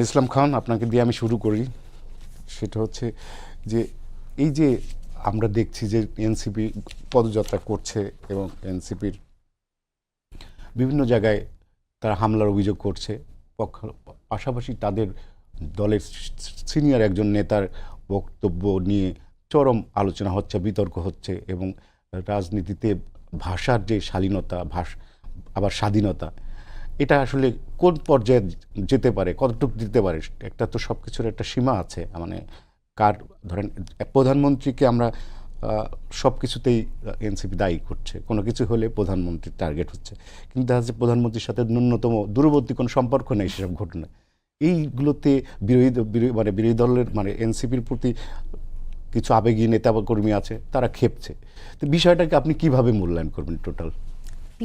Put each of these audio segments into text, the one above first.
ইসলাম খান, আপনাকে দিয়ে আমি শুরু করি। সেটা হচ্ছে যে এই যে আমরা দেখছি যে এনসিপি পদযাত্রা করছে এবং এনসিপির বিভিন্ন জায়গায় তারা হামলার অভিযোগ করছে, পাশাপাশি তাদের দলের সিনিয়র একজন নেতার বক্তব্য নিয়ে চরম আলোচনা হচ্ছে, বিতর্ক হচ্ছে এবং রাজনীতিতে ভাষার যে শালীনতা, আবার স্বাধীনতা, এটা আসলে কোন পর্যায়ে যেতে পারে, কতটুকু দিতে পারে? একটা তো সব কিছুর একটা সীমা আছে। মানে কার, ধরেন প্রধানমন্ত্রীকে আমরা সব কিছুতেই এনসিপি দায়ী করছে, কোনো কিছু হলে প্রধানমন্ত্রীর টার্গেট হচ্ছে, কিন্তু দেখা যাচ্ছে প্রধানমন্ত্রীর সাথে ন্যূনতম দূরবর্তী কোনো সম্পর্ক নেই সেসব ঘটনা। এইগুলোতে বিরোধী দলের মানে এনসিপির প্রতি কিছু আবেগী নেতা বা কর্মী আছে, তারা ক্ষেপছে। তো বিষয়টাকে আপনি কিভাবে মূল্যায়ন করবেন টোটাল?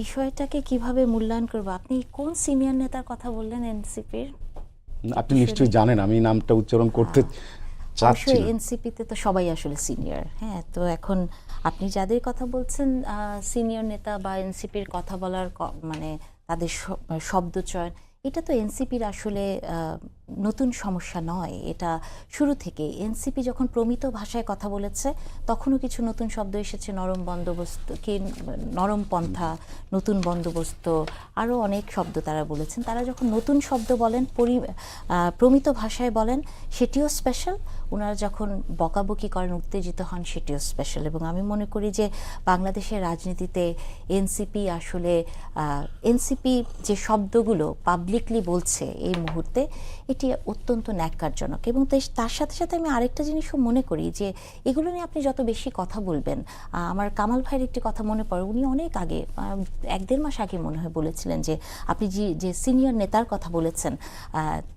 বিষয়টাকে কিভাবে মূল্যায়ন করব? আপনি কোন সিনিয়র নেতার কথা বললেন এনসিপির? আপনি নিশ্চয়ই জানেন, আমি নামটা উচ্চারণ করতে চাচ্ছি অবশ্যই না। এনসিপিতে তো সবাই আসলে সিনিয়র। হ্যাঁ, তো এখন আপনি যাদের কথা বলছেন সিনিয়র নেতা বা এনসিপির কথা বলার মানে তাদের শব্দচয়ন, এটা তো এনসিপির আসলে নতুন সমস্যা নয়। এটা শুরু থেকে এনসিপি যখন প্রমিত ভাষায় কথা বলেছে তখনও কিছু নতুন শব্দ এসেছে, নরম বন্দোবস্ত কি, নরম পন্থা, নতুন বন্দোবস্ত, আরও অনেক শব্দ তারা বলেছেন। তারা যখন নতুন শব্দ বলেন, প্রমিত ভাষায় বলেন, সেটিও স্পেশাল। ওনারা যখন বকাবকি করেন, উত্তেজিত হন, সেটিও স্পেশাল। এবং আমি মনে করি যে বাংলাদেশের রাজনীতিতে এনসিপি আসলে এনসিপি যে শব্দগুলো পাবলিকলি বলছে এই মুহূর্তে, এটি অত্যন্ত ন্যাক্কারজনক। এবং তার সাথে সাথে আমি আরেকটা জিনিসও মনে করি যে এগুলো নিয়ে আপনি যত বেশি কথা বলবেন, আমার কামাল ভাইয়ের একটি কথা মনে পড়ে, উনি অনেক আগে 1-1.5 মাস আগে মনে হয় বলেছিলেন যে আপনি যে সিনিয়র নেতার কথা বলেছেন,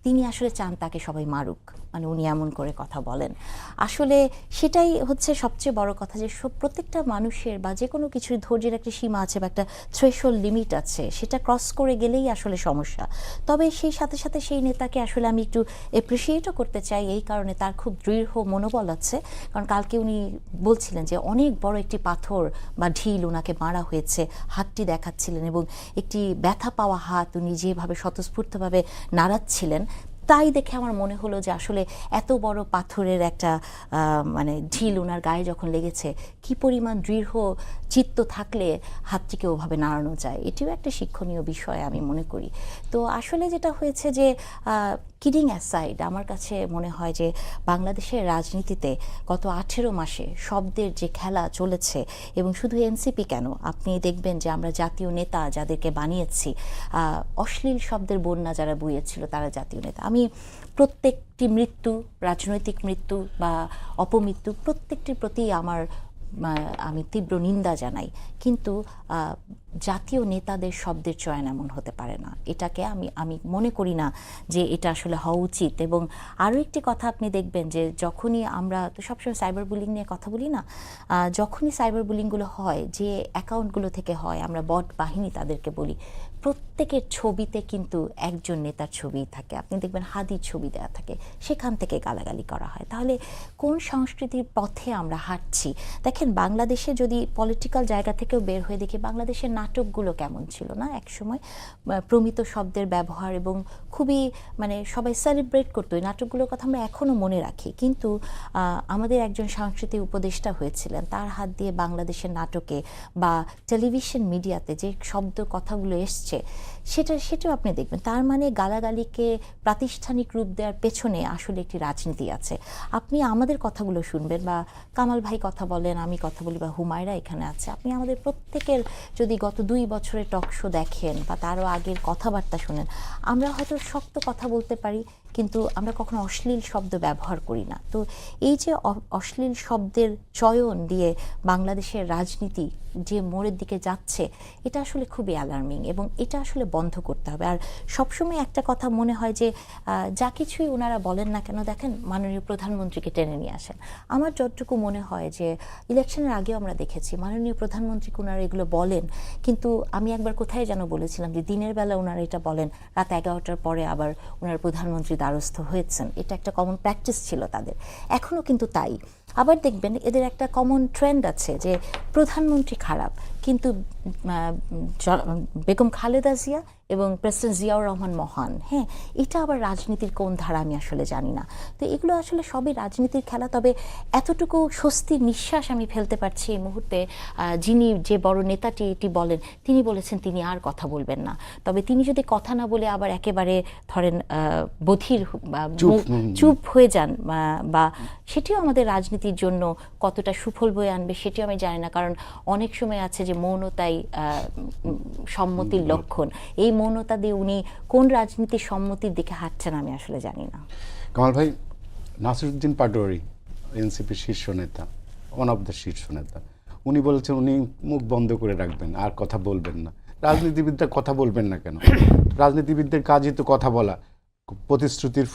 তিনি আসলে চান তাকে সবাই মারুক, মানে উনি এমন করে কথা বলেন। আসলে সেটাই হচ্ছে সবচেয়ে বড় কথা, যে প্রত্যেকটা মানুষের বা যে কোনো কিছুর ধৈর্যের একটা সীমা আছে বা একটা থ্রেশহোল্ড লিমিট আছে, সেটা ক্রস করে গেলেই আসলে সমস্যা। তবে সেই সাথে সাথে সেই নেতাকে আসলে আমি একটু এপ্রিসিয়েটও করতে চাই, এই কারণে তার খুব দৃঢ় মনোবল আছে। কারণ কালকে উনি বলছিলেন যে অনেক বড় একটি পাথর বা ঢিল ওনাকে মারা হয়েছে, হাতটি দেখাচ্ছিলেন এবং একটি ব্যথা পাওয়া হাত উনি যেভাবে স্বতঃস্ফূর্তভাবে নাড়াচ্ছিলেন, তাই দেখে আমার মনে হলো যে আসলে এত বড় পাথরের একটা মানে ঢিল ওনার গায়ে যখন লেগেছে, কি পরিমাণ দৃঢ় চিত্ত থাকলে হাতটিকে ওভাবে নাড়ানো যায়। এটিও একটা শিক্ষণীয় বিষয় আমি মনে করি। তো আসলে যেটা হয়েছে যে কিডিং অ্যাসাইড, আমার কাছে মনে হয় যে বাংলাদেশের রাজনীতিতে গত 18 মাসে শব্দের যে খেলা চলেছে, এবং শুধু এনসিপি কেন, আপনি দেখবেন যে আমরা জাতীয় নেতা যাদেরকে বানিয়েছি, অশ্লীল শব্দের বন্যা যারা বইয়েছিল তারা জাতীয় নেতা। আমি প্রত্যেকটি মৃত্যু, রাজনৈতিক মৃত্যু বা অপমৃত্যু, প্রত্যেকটির প্রতি আমি তীব্র নিন্দা জানাই। কিন্তু জাতীয় নেতাদের শব্দের চয়ন এমন হতে পারে না। এটাকে আমি মনে করি না যে এটা আসলে হওয়া উচিত। এবং আরও একটি কথা আপনি দেখবেন যে যখনই আমরা তো সবসময় সাইবার বুলিং নিয়ে কথা বলি না, যখনই সাইবার বুলিংগুলো হয়, যে অ্যাকাউন্টগুলো থেকে হয়, আমরা বট বাহিনী তাদেরকে বলি, প্রত্যেকের ছবিতে কিন্তু একজন নেতার ছবিই থাকে। আপনি দেখবেন হাদির ছবি দেওয়া থাকে, সেখান থেকে গালাগালি করা হয়। তাহলে কোন সংস্কৃতির পথে আমরা হাঁটছি? দেখেন, বাংলাদেশে যদি পলিটিক্যাল জায়গা থেকেও বের হয়ে দেখি, বাংলাদেশের নাটকগুলো কেমন ছিল না একসময়, প্রমিত শব্দের ব্যবহার, এবং খুবই মানে সবাই সেলিব্রেট করতো এই নাটকগুলোর কথা আমরা এখনও মনে রাখি। কিন্তু আমাদের একজন সাংস্কৃতিক উপদেষ্টা হয়েছিলেন, তার হাত দিয়ে বাংলাদেশের নাটকে বা টেলিভিশন মিডিয়াতে যে শব্দ কথাগুলো এসছে, সেটাও আপনি দেখবেন। তার মানে গালাগালিকে প্রাতিষ্ঠানিক রূপ দেওয়ার পেছনে আসলে একটি রাজনীতি আছে। আপনি আমাদের কথাগুলো শুনবেন, বা কামাল ভাই কথা বলেন, আমি কথা বলি, বা হুমায়রা এখানে আছে, আপনি আমাদের প্রত্যেকের যদি গত 2 বছরের টক শো দেখেন বা তারও আগের কথাবার্তা শুনেন, আমরা হয়তো শক্ত কথা বলতে পারি, কিন্তু আমরা কখনো অশ্লীল শব্দ ব্যবহার করি না। তো এই যে অশ্লীল শব্দের চয়ন দিয়ে বাংলাদেশের রাজনীতি যে মোড়ের দিকে যাচ্ছে, এটা আসলে খুবই অ্যালার্মিং, এবং এটা আসলে বন্ধ করতে হবে। আর সবসময় একটা কথা মনে হয় যে যা কিছুই ওনারা বলেন না কেন, দেখেন মাননীয় প্রধানমন্ত্রীকে টেনে নিয়ে আসেন। আমার যতটুকু মনে হয় যে ইলেকশনের আগেও আমরা দেখেছি মাননীয় প্রধানমন্ত্রীকে ওনারা এগুলো বলেন, কিন্তু আমি একবার কোথায় যেন বলেছিলাম যে দিনের বেলা ওনারা এটা বলেন, রাত 11টার পরে আবার ওনারা প্রধানমন্ত্রী দ্বারস্থ হয়েছেন। এটা একটা কমন প্র্যাকটিস ছিল তাদের, এখনও কিন্তু তাই। আবার দেখবেন এদের একটা কমন ট্রেন্ড আছে যে প্রধানমন্ত্রী খারাপ, কিন্তু বেগম খালেদা জিয়া এবং প্রেসিডেন্ট জিয়াউর রহমান মহান, হ্যাঁ, এটা আবার রাজনীতির কোন ধারা আমি আসলে জানি না। তো এগুলো আসলে সবই রাজনীতির খেলা। তবে এতটুকু স্বস্তির নিঃশ্বাস আমি ফেলতে পারছি এই মুহূর্তে, যিনি যে বড় নেতাটি এটি বলেন, তিনি বলেছেন তিনি আর কথা বলবেন না। তবে তিনি যদি কথা না বলে আবার একেবারে ধরেন বধির বা চুপ হয়ে যান, বা সেটিও আমাদের রাজনীতির জন্য কতটা সুফল বয়ে আনবে সেটিও আমি জানি না। কারণ অনেক সময় আছে যে মৌনতাই সম্মতির লক্ষণ। এই মৌনতা দিয়ে উনি কোন রাজনীতির সম্মতির দিকে হাঁটছেন আমি আসলে জানি না। কামাল ভাই, নাসিরউদ্দিন পাটোয়ারি এনসিপির শীর্ষ নেতা, ওয়ান অফ দ্য শীর্ষ নেতা, উনি বলেছেন উনি মুখ বন্ধ করে রাখবেন, আর কথা বলবেন না। রাজনীতিবিদরা কথা বলবেন না কেন? রাজনীতিবিদদের কাজই তো কথা বলা, প্রতিশ্রুতির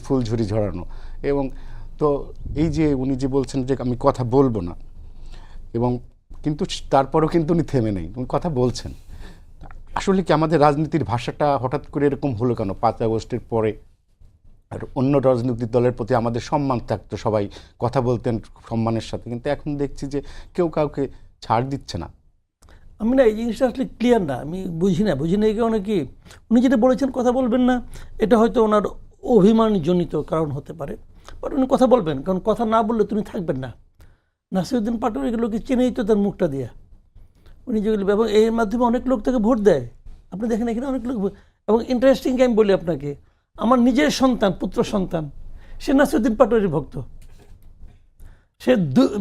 ফুলঝুরি ঝরানো। এবং তো এই যে উনি যে বলছেন যে আমি কথা বলবো না, এবং কিন্তু তারপরও কিন্তু উনি থেমে নেই, উনি কথা বলছেন। আসলে কি আমাদের রাজনীতির ভাষাটা হঠাৎ করে এরকম হলো কেন? 5 আগস্টের পরে আর অন্য রাজনৈতিক দলের প্রতি আমাদের সম্মান থাকতো, সবাই কথা বলতেন সম্মানের সাথে, কিন্তু এখন দেখছি যে কেউ কাউকে ছাড় দিচ্ছে না। আমি না এই জিনিসটা আসলে ক্লিয়ার না, আমি বুঝি না এই কারণে কি উনি যেটা বলেছেন কথা বলবেন না, এটা হয়তো ওনার অভিমানজনিত কারণ হতে পারে, বাট উনি কথা বলবেন, কারণ কথা না বললে তুমি থাকবেন না। নাসিরউদ্দিন পাটোয়ারি এগুলোকে চেনেই তো তার মুখটা দিয়া, উনি যেগুলো, এবং এর মাধ্যমে অনেক লোক তাকে ভোট দেয়। আপনি দেখেন এখানে অনেক লোক, এবং ইন্টারেস্টিং আমি বলি আপনাকে, আমার নিজের সন্তান, পুত্র সন্তান, সে নাসিরউদ্দিন পাটোয়ারির ভক্ত। সে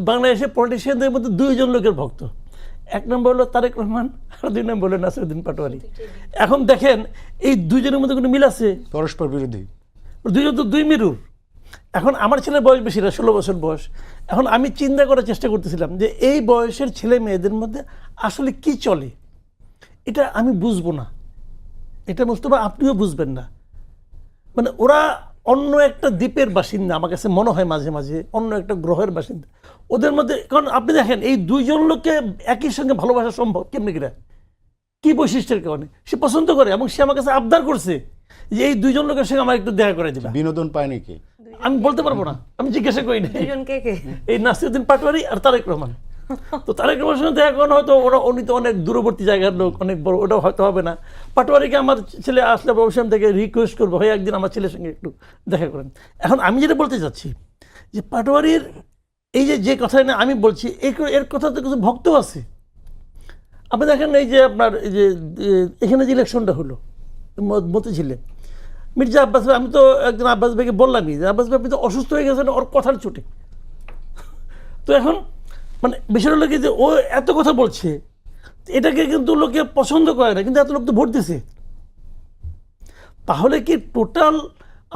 বাংলাদেশের পলিটিশিয়ানদের মধ্যে 2 জন লোকের ভক্ত। 1 নম্বর হলো তারেক রহমান, আর 2 নম্বর হলো নাসিরউদ্দিন পাটোয়ারি। এখন দেখেন এই 2 জনের মধ্যে কোনো মিল আছে? পরস্পর বিরোধী 2 জন তো 2 মেরুর। এখন আমার ছেলের বয়স বেশি না, 16 বছর বয়স। এখন আমি চিন্তা করার চেষ্টা করতেছিলাম যে এই বয়সের ছেলে মেয়েদের মধ্যে আসলে কি চলে, এটা আমি বুঝবো না, এটা মোস্তফা আপনিও বুঝবেন না। মানে ওরা অন্য একটা দ্বীপের বাসিন্দা, আমার কাছে মনে হয় মাঝে মাঝে অন্য একটা গ্রহের বাসিন্দা ওদের মধ্যে। কারণ আপনি দেখেন এই 2 জন লোককে একই সঙ্গে ভালোবাসা সম্ভব কেমনি কিনা, কি বৈশিষ্ট্যের কারণে? সে পছন্দ করে, এবং সে আমার কাছে আবদার করছে যে এই 2 জন লোকের সঙ্গে আমার একটু দেখা করে দিবে। বিনোদন পায় নাকি আমি বলতে পারবো না, আমি জিজ্ঞাসা করি না। এই নাসিরউদ্দিন পাটোয়ারি আর তারেক রহমান। তো তারেক রহমানের সঙ্গে দেখা করেন হয়তো উনি তো অনেক দূরবর্তী জায়গার লোক, অনেক বড়, ওটাও হয়তো হবে না। পাটোয়ারিকে আমার ছেলে আসলে অবশ্যই থেকে রিকোয়েস্ট করবো, ভাই একদিন আমার ছেলের সঙ্গে একটু দেখা করেন। এখন আমি যেটা বলতে চাচ্ছি যে পাটোয়ারির এই যে কথা না আমি বলছি, এর কথাতে কিছু ভক্ত আছে। আপনি দেখেন এই যে আপনার এই যে এখানে যে ইলেকশনটা হলো মতিঝিলে, মির্জা আব্বাস ভাই, আমি তো একজন আব্বাস ভাইকে বললামই যে আব্বাস ভাই আপনি তো অসুস্থ হয়ে গেছেন ওর কথার চোটে। তো এখন মানে বিষয়টা হলো কি যে ও এত কথা বলছে, এটাকে কিন্তু লোকে পছন্দ করে না, কিন্তু এত লোক তো ভোট দিছে। তাহলে কি টোটাল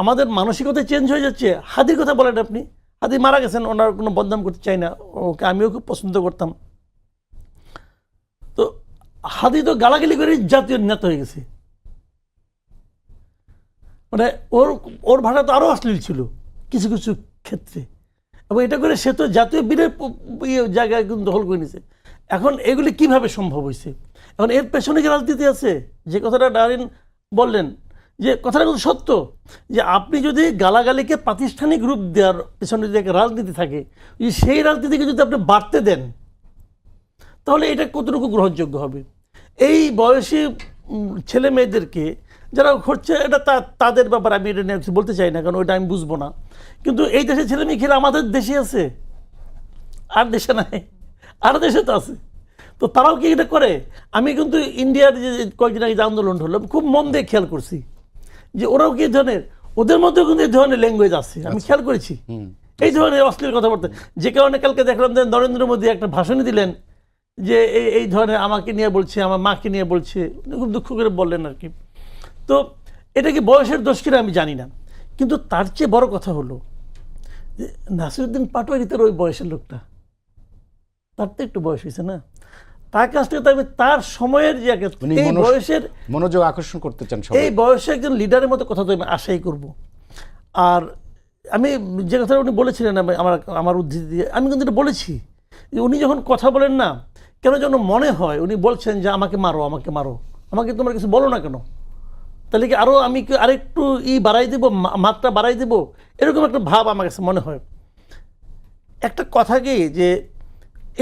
আমাদের মানসিকতা চেঞ্জ হয়ে যাচ্ছে? হাদির কথা বলেন আপনি, হাদি মারা গেছেন, ওনার কোনো বদনাম করতে চাই না, ওকে আমিও খুব পছন্দ করতাম। তো হাদি তো গালাগালি করে জাতীয় নেতা হয়ে গেছে, মানে ওর ভাষা তো আরও অশ্লীল ছিল কিছু কিছু ক্ষেত্রে, এবং এটা করে সে তো জাতীয় বীরের জায়গায় কিন্তু দখল করে নিয়েছে। এখন এগুলি কিভাবে সম্ভব হয়েছে? এখন এর পেছনে কি রাজনীতি আছে? যে কথাটা ডারিন বললেন, যে কথাটা কিন্তু সত্য, যে আপনি যদি গালাগালিকে প্রাতিষ্ঠানিক রূপ দেওয়ার পেছনে যদি একটা রাজনীতি থাকে, সেই রাজনীতিকে যদি আপনি বাড়তে দেন, তাহলে এটা কতটুকু গ্রহণযোগ্য হবে? এই বয়সী ছেলে মেয়েদেরকে যারা ঘটছে, এটা তাদের ব্যাপারে আমি এটা নিয়ে কিছু বলতে চাই না, কারণ ওইটা আমি বুঝবো না। কিন্তু এই দেশের ছেলে মেয়ে খেলে আমাদের দেশে আছে, আর দেশে নাই, আর দেশে তো আছে। তো তারাও কি এটা করে? আমি কিন্তু ইন্ডিয়ার যে কয়েকদিন আগে যে আন্দোলন হলো, খুব মন দিয়ে খেয়াল করছি যে ওরাও কি ধরনের, ওদের মধ্যেও কিন্তু এই ধরনের ল্যাঙ্গুয়েজ আছে, আমি খেয়াল করেছি এই ধরনের অশ্লীল কথাবার্তা। যে কারণে কালকে দেখলাম যে নরেন্দ্র মোদী একটা ভাষণই দিলেন যে এই ধরনের আমাকে নিয়ে বলছে, আমার মাকে নিয়ে বলছে, খুব দুঃখ করে বললেন আর কি। তো এটা কি বয়সের দোষ কিনা আমি জানি না, কিন্তু তার চেয়ে বড় কথা হলো যে নাসিরউদ্দিন পাটোয়ারি তার ওই বয়সের লোকটা, তার তো একটু বয়স হয়েছে না, তার কাছ থেকে আমি তার সময়ের যে এই বয়সের মনোযোগ আকর্ষণ করতে চান, এই বয়সে একজন লিডারের মতো কথা তো আমি আশাই করব। আর আমি যে কথাটা উনি বলেছিলেন আমার উদ্ধৃতি দিয়ে, আমি কিন্তু এটা বলেছি যে উনি যখন কথা বলেন না, কেন যেন মনে হয় উনি বলছেন যে আমাকে মারো, আমাকে মারো, আমাকে তোমরা কিছু বলো না কেন, তাহলে কি আরও আমি আরেকটু বাড়াই দেবো, মাত্রা বাড়াই দেবো, এরকম একটা ভাব আমার কাছে মনে হয়। একটা কথা কি যে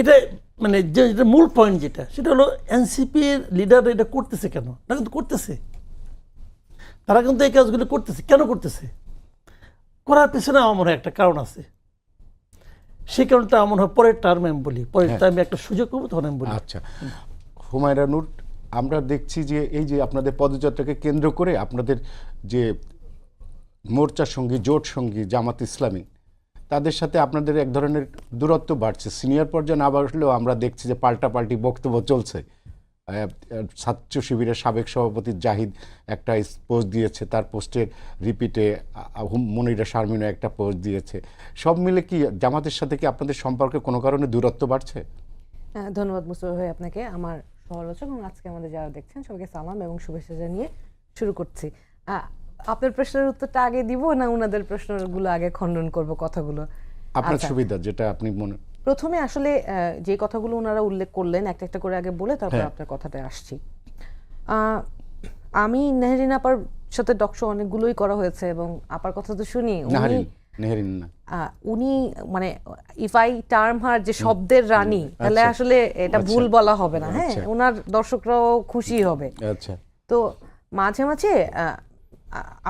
এটা মানে যেটা মূল পয়েন্ট যেটা সেটা হলো এনসিপির লিডার এটা করতেছে কেন, না কিন্তু করতেছে, তারা কিন্তু এই কাজগুলো করতেছে, কেন করতেছে, করার পেছনে আমার মনে হয় একটা কারণ আছে। সেই কারণটা আমার হয় পরের টার্মে আমি বলি, পরের টার্মে একটা সুযোগ পাবো তখন আমি বলি। আচ্ছা, হুমায়রা নূর, আমরা দেখছি যে এই যে আপনাদের পদযাত্রাকে কেন্দ্র করে আপনাদের যে মোর্চার সঙ্গী, জোট সঙ্গী জামাত ইসলামী, তাদের সাথে আপনাদের এক ধরনের দূরত্ব বাড়ছে। সিনিয়র পর্যায়ে না বাড়লেও আমরা দেখছি যে পাল্টাপাল্টি বক্তব্য চলছে। ছাত্র শিবিরের সাবেক সভাপতি জাহিদ একটা পোস্ট দিয়েছে, তার পোস্টের রিপিটে মনিরা শারমিনও একটা পোস্ট দিয়েছে। সব মিলে কি জামাতের সাথে কি আপনাদের সম্পর্কে কোনো কারণে দূরত্ব বাড়ছে? ধন্যবাদ মুস্তফা ভাই আপনাকে, আমার সমালোচক এবং আজকে আমাদের যারা দেখছেন সবাইকে সালাম এবং শুভেচ্ছা জানিয়ে শুরু করছি। আপনার প্রশ্নের উত্তরটা আগে দিব না ওনাদের প্রশ্নগুলো আগে খণ্ডন করব কথাগুলো? আপনার সুবিধা যেটা আপনি মনে। প্রথমে আসলে যে কথাগুলো ওনারা উল্লেখ করলেন একটা একটা করে আগে বলে তারপর আপনার কথাতে আসছি। আমি নেহরিন আপার সাথে টকশো অনেকগুলোই করা হয়েছে এবং আপার কথা তো শুনি। উনি মানে ইফ আই টার্ম হার যে শব্দের রানী, তাহলে আসলে এটা ভুল বলা হবে না। হ্যাঁ, ওনার দর্শকরাও খুশি হবে। তো মাঝে মাঝে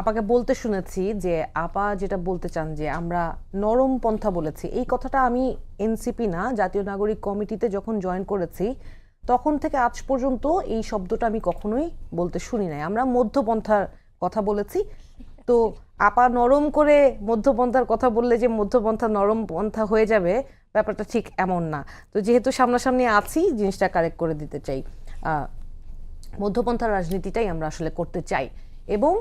আপাকে বলতে শুনেছি যে আপা যেটা বলতে চান যে আমরা নরম পন্থা বলেছি। এই কথাটা আমি এনসিপি না, জাতীয় নাগরিক কমিটিতে যখন জয়েন করেছি তখন থেকে আজ পর্যন্ত এই শব্দটা আমি কখনোই বলতে শুনি নাই। আমরা মধ্যপন্থার কথা বলেছি। তো আপা নরম করে মধ্যপন্থার কথা বললে যে মধ্যপন্থা নরম পন্থা হয়ে যাবে, ব্যাপারটা ঠিক এমন না। তো যেহেতু সামনাসামনি আছি, জিনিসটা কারেক্ট করে দিতে চাই। মধ্যপন্থার রাজনীতিটাই আমরা আসলে করতে চাই এবং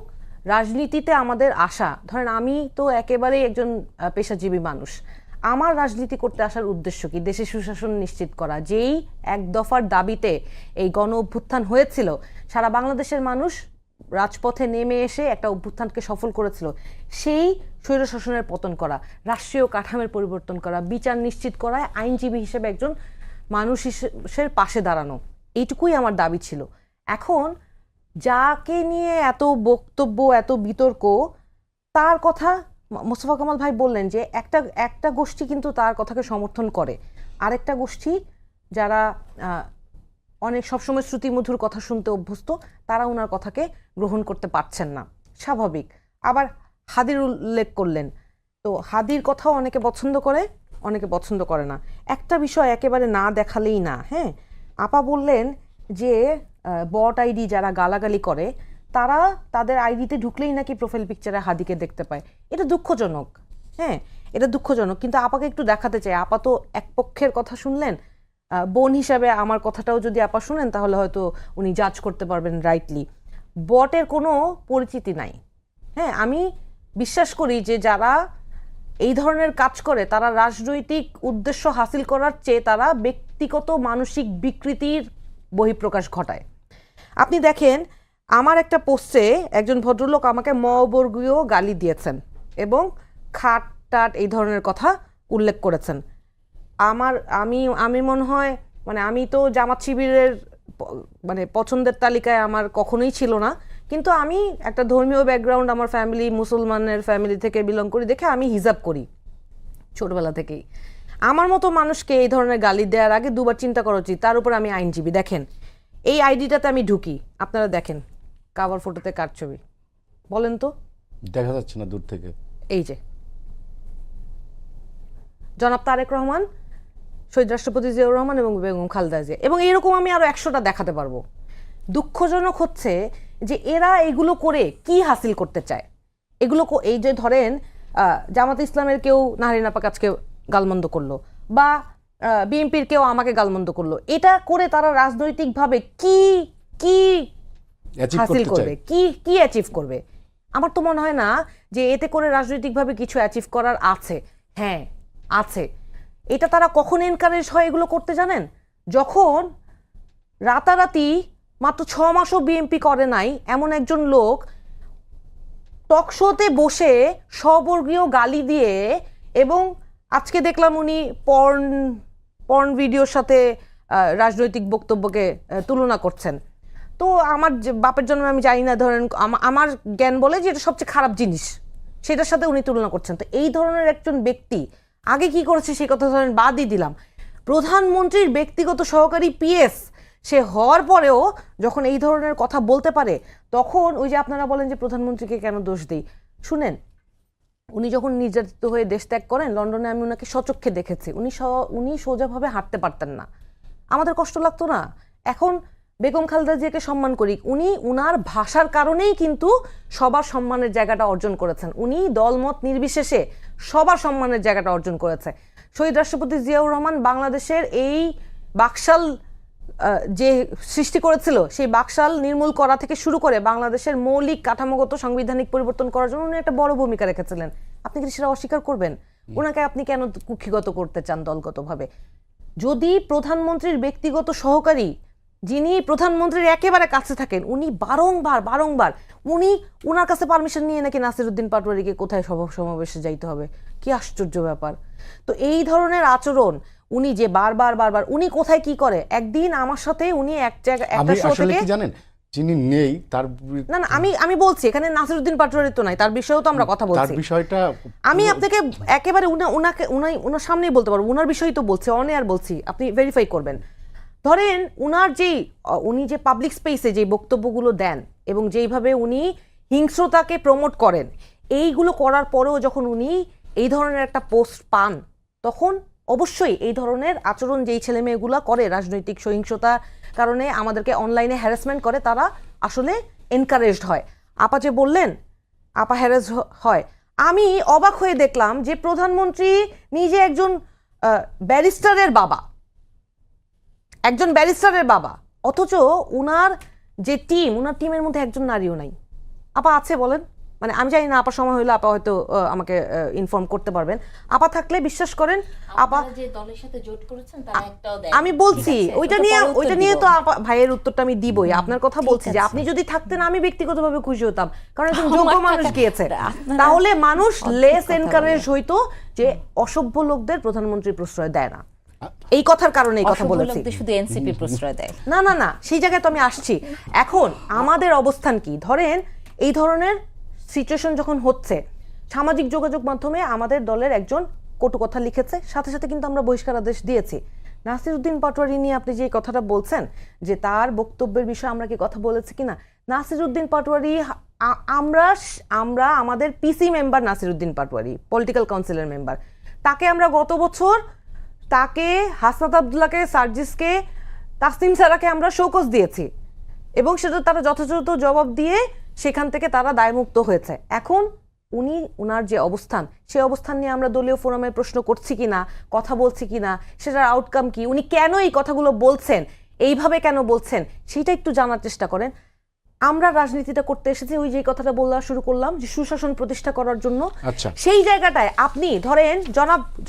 রাজনীতিতে আমাদের আশা, ধরেন আমি তো একেবারে একজন পেশাজীবী মানুষ, আমার রাজনীতি করতে আসার উদ্দেশ্য কি? দেশে সুশাসন নিশ্চিত করা। যেই এক দফার দাবিতে এই গণ অভ্যুত্থান হয়েছিল, সারা বাংলাদেশের মানুষ রাজপথে নেমে এসে একটা অভ্যুত্থানকে সফল করেছিল। সেই স্বৈরশাসনের পতন করা, রাষ্ট্রীয় কাঠামোর পরিবর্তন করা, বিচার নিশ্চিত করা, আইনজীবী হিসেবে একজন মানুষের পাশে দাঁড়ানো, এইটুকুই আমার দাবি ছিল। এখন যাকে নিয়ে এত বক্তব্য, এত বিতর্ক, তার কথা মোস্তফা কামাল ভাই বললেন যে একটা গোষ্ঠী কিন্তু তার কথাকে সমর্থন করে, আরেকটা গোষ্ঠী যারা অনেক সবসময় শ্রুতিমধুর কথা শুনতে অভ্যস্ত, তারা ওনার কথাকে গ্রহণ করতে পারছেন না, স্বাভাবিক। আবার হাদির উল্লেখ করলেন, তো হাদির কথাও অনেকে পছন্দ করে, অনেকে পছন্দ করে না। একটা বিষয় একেবারে না দেখালেই না। হ্যাঁ, আপা বললেন যে বট আইডি যারা গালাগালি করে তারা তাদের আইডিতে ঢুকলেই নাকি প্রোফাইল পিকচারে হাদিকে দেখতে পায়। এটা দুঃখজনক। হ্যাঁ, এটা দুঃখজনক, কিন্তু আপাকে একটু দেখাতে চাই। আপা তো এক পক্ষের কথা শুনলেন, বোন হিসাবে আমার কথাটাও যদি আপা শুনেন তাহলে হয়তো উনি জাজ করতে পারবেন রাইটলি। বটের কোনো পরিচিতি নাই। হ্যাঁ, আমি বিশ্বাস করি যে যারা এই ধরনের কাজ করে তারা রাজনৈতিক উদ্দেশ্য হাসিল করার চেয়ে তারা ব্যক্তিগত মানসিক বিকৃতির বহিঃপ্রকাশ ঘটায়। আপনি দেখেন, আমার একটা পোস্টে একজন ভদ্রলোক আমাকে মবর্গীয় গালি দিয়েছেন এবং খাট টাট এই ধরনের কথা উল্লেখ করেছেন। আমি মনে হয় মানে আমি তো জামাত শিবিরের মানে পছন্দের তালিকায় আমার কখনোই ছিল না, কিন্তু আমি একটা ধর্মীয় ব্যাকগ্রাউন্ড, আমার ফ্যামিলি মুসলমানের ফ্যামিলি থেকে বিলং করি দেখে আমি হিজাব করি ছোটবেলা থেকেই। আমার মতো মানুষকে এই ধরনের গালি দেওয়ার আগে দুবার চিন্তা করা উচিত। তার উপর আমি আইনজীবী। দেখেন এই আইডিটাতে আমি ঢুকি, আপনারা দেখেন কাভার ফটোতে কার ছবি বলেন তো? দেখা যাচ্ছে না দূর থেকে। এই যে জনাব তারেক রহমান, শহীদ রাষ্ট্রপতি জিয়াউর রহমান এবং বেগম খালেদা জিয়া, এবং এরকম আমি আরো 100টা দেখাতে পারবো। দুঃখজনক হচ্ছে যে এরা এগুলো করে কি হাসিল করতে চায়। এগুলো এই যে ধরেন জামাত ইসলামের কেউ নাহরিন আপাকে আজকে গালমন্দ করলো বা বিএনপির কেউ আমাকে গালমন্দ করলো, এটা করে তারা রাজনৈতিকভাবে কি কি হাসিল করবে, কি অ্যাচিভ করবে? আমার তো মনে হয় না যে এতে করে রাজনৈতিকভাবে কিছু অ্যাচিভ করার আছে। হ্যাঁ আছে। এটা তারা কখন এনকারেজ হয় এগুলো করতে জানেন? যখন রাতারাতি মাত্র 6 মাসও বিএনপি করে নাই এমন একজন লোক টকশোতে বসে স্ববর্গীয় গালি দিয়ে, এবং আজকে দেখলাম উনি পর্ন ভিডিওর সাথে রাজনৈতিক বক্তব্যকে তুলনা করছেন। তো আমার বাপের জন্য আমি জানি না, ধরেন আমার জ্ঞান বলে যে এটা সবচেয়ে খারাপ জিনিস, সেটার সাথে উনি তুলনা করছেন। তো এই ধরনের একজন ব্যক্তি আগে কি করেছে সেই কথা ধরেন বাদই দিলাম, প্রধানমন্ত্রীর ব্যক্তিগত সহকারী পিএস সে হওয়ার পরেও যখন এই ধরনের কথা বলতে পারে, তখন ওই যে আপনারা বলেন যে প্রধানমন্ত্রীকে কেন দোষ দেই, শুনেন, উনি যখন নির্যাতিত হয়ে দেশ ত্যাগ করেন লন্ডনে, আমি ওনাকে সচক্ষে দেখেছি, উনি সোজাভাবে হাঁটতে পারতেন না, আমাদের কষ্ট লাগতো না। এখন বেগম খালেদা জিয়াকে সম্মান করি, উনি উনার ভাষার কারণেই কিন্তু সবার সম্মানের জায়গাটা অর্জন করেছেন। উনি দলমত নির্বিশেষে সবার সম্মানের জায়গাটা অর্জন করেছে। শহীদ রাষ্ট্রপতি জিয়াউর রহমান বাংলাদেশের এই বাকশাল যে সৃষ্টি করেছিল, সেই বাকশাল নির্মূল করা থেকে শুরু করে বাংলাদেশের মৌলিক কাঠামোগত সাংবিধানিক পরিবর্তন করার জন্য উনি একটা বড় ভূমিকা রেখেছিলেন। আপনি কি সেটা অস্বীকার করবেন? ওনাকে আপনি কেন কুক্ষিগত করতে চান দলগতভাবে? যদি প্রধানমন্ত্রীর ব্যক্তিগত সহকারী, যিনি প্রধানমন্ত্রীর একেবারে কাছে থাকেন, উনি বারংবার উনি উনার কাছে পারমিশন নিয়ে নাকি নাসিরউদ্দিন পাটোয়ারিকে কোথায় সভা সমাবেশে যাইতে হবে, কি আশ্চর্য ব্যাপার। তো এই ধরনের আচরণ, উনি যে বারবার উনি কোথায় কি করে, একদিন আমার সাথে উনি একটা শো আসলে থেকে, কি জানেন, যিনি নেই তার না আমি বলছি এখানে নাসিরউদ্দিন পাটোয়ারি তো নাই, তার বিষয়েও তো আমরা কথা তার বলছি। বিষয়টা আমি আপনাকে একেবারে উনার সামনেই বলতে পারবো, উনার বিষয়ই তো বলছি, অন এয়ার বলছি, আপনি ভেরিফাই করবেন। ধরেন উনি যে পাবলিক স্পেসে যে বক্তব্যগুলো দেন এবং যেইভাবে উনি হিংস্রতাকে প্রমোট করেন, এইগুলো করার পরেও যখন উনি এই ধরনের একটা পোস্ট পান, তখন অবশ্যই এই ধরনের আচরণ যেই ছেলে মেয়েগুলো করে, রাজনৈতিক সহিংসতার কারণে আমাদেরকে অনলাইনে হ্যারাসমেন্ট করে, তারা আসলে এনকারেজড হয়। আপা যে বললেন আপা হ্যারাস হয়, আমি অবাক হয়ে দেখলাম যে প্রধানমন্ত্রী নিজে একজন ব্যারিস্টারের বাবা, অথচ উনার যে উনার টিমের মধ্যে একজন নারীও নাই। আপা আছে বলেন? মানে আমি জানি না, আপা সময় হইলে আপা হয়তো আমাকে ইনফর্ম করতে পারবেন। আপা থাকলে বিশ্বাস করেন, আপা যে দলের সাথে জোট করেছেন তারা একটাও দেয়। আমি বলছি ওইটা নিয়ে তো ভাইয়ের উত্তরটা আমি দিবই। আপনার কথা বলছি যে আপনি যদি থাকতেন আমি ব্যক্তিগতভাবে খুশি হতাম, কারণ একজন যোগ্য মানুষ গিয়েছে, তাহলে মানুষ লেস এনকারেজ হইতো যে অসভ্য লোকদের প্রধানমন্ত্রী প্রশ্রয় দেয় না। এই কথার কারণে এই কথা বলেছি, শুধু এনসিপি প্রশ্রয় দেয় না সেই জায়গায় তো আমি আসছি। এখন আমাদের অবস্থান কি? ধরেন এই ধরনের সিচুয়েশন যখন হচ্ছে, সামাজিক যোগাযোগ মাধ্যমে আমাদের দলের একজন কটু কথা লিখেছে, সাথে সাথে কিন্তু আমরা বহিষ্কার আদেশ দিয়েছি। নাসিরউদ্দিন পাটোয়ারি নিয়ে আপনি যে কথাটা বলছেন যে তার বক্তব্যের বিষয়ে আমরা কি কথা বলেছি কিনা, নাসিরউদ্দিন পাটোয়ারি, আমরা আমাদের পিসি মেম্বার নাসিরউদ্দিন পাটোয়ারি, পলিটিক্যাল কাউন্সিলের মেম্বার, তাকে আমরা গত বছর তাকে, হাসনাত আব্দুল্লাহকে, সার্জিসকে, তাসনিম সারাকে আমরা শোকজ দিয়েছি এবং সেটা তারা যথাযথ জবাব দিয়ে সেখান থেকে তারা দায়মুক্ত হয়েছে। এখন উনার যে অবস্থান, সেই অবস্থান নিয়ে আমরা দলীয় ফোরামে প্রশ্ন করছি কিনা, কথা বলছি কিনা, সেটার আউটকাম কি, উনি কেন এই কথাগুলো বলছেন, এইভাবে কেন বলছেন, সেটা একটু জানার চেষ্টা করেন। আমরা রাজনীতিটা করতে এসেছি, ওই যে কথাটা বলা শুরু করলাম যে সুশাসন প্রতিষ্ঠা করার জন্য। সেই জায়গাটায় আপনি ধরেন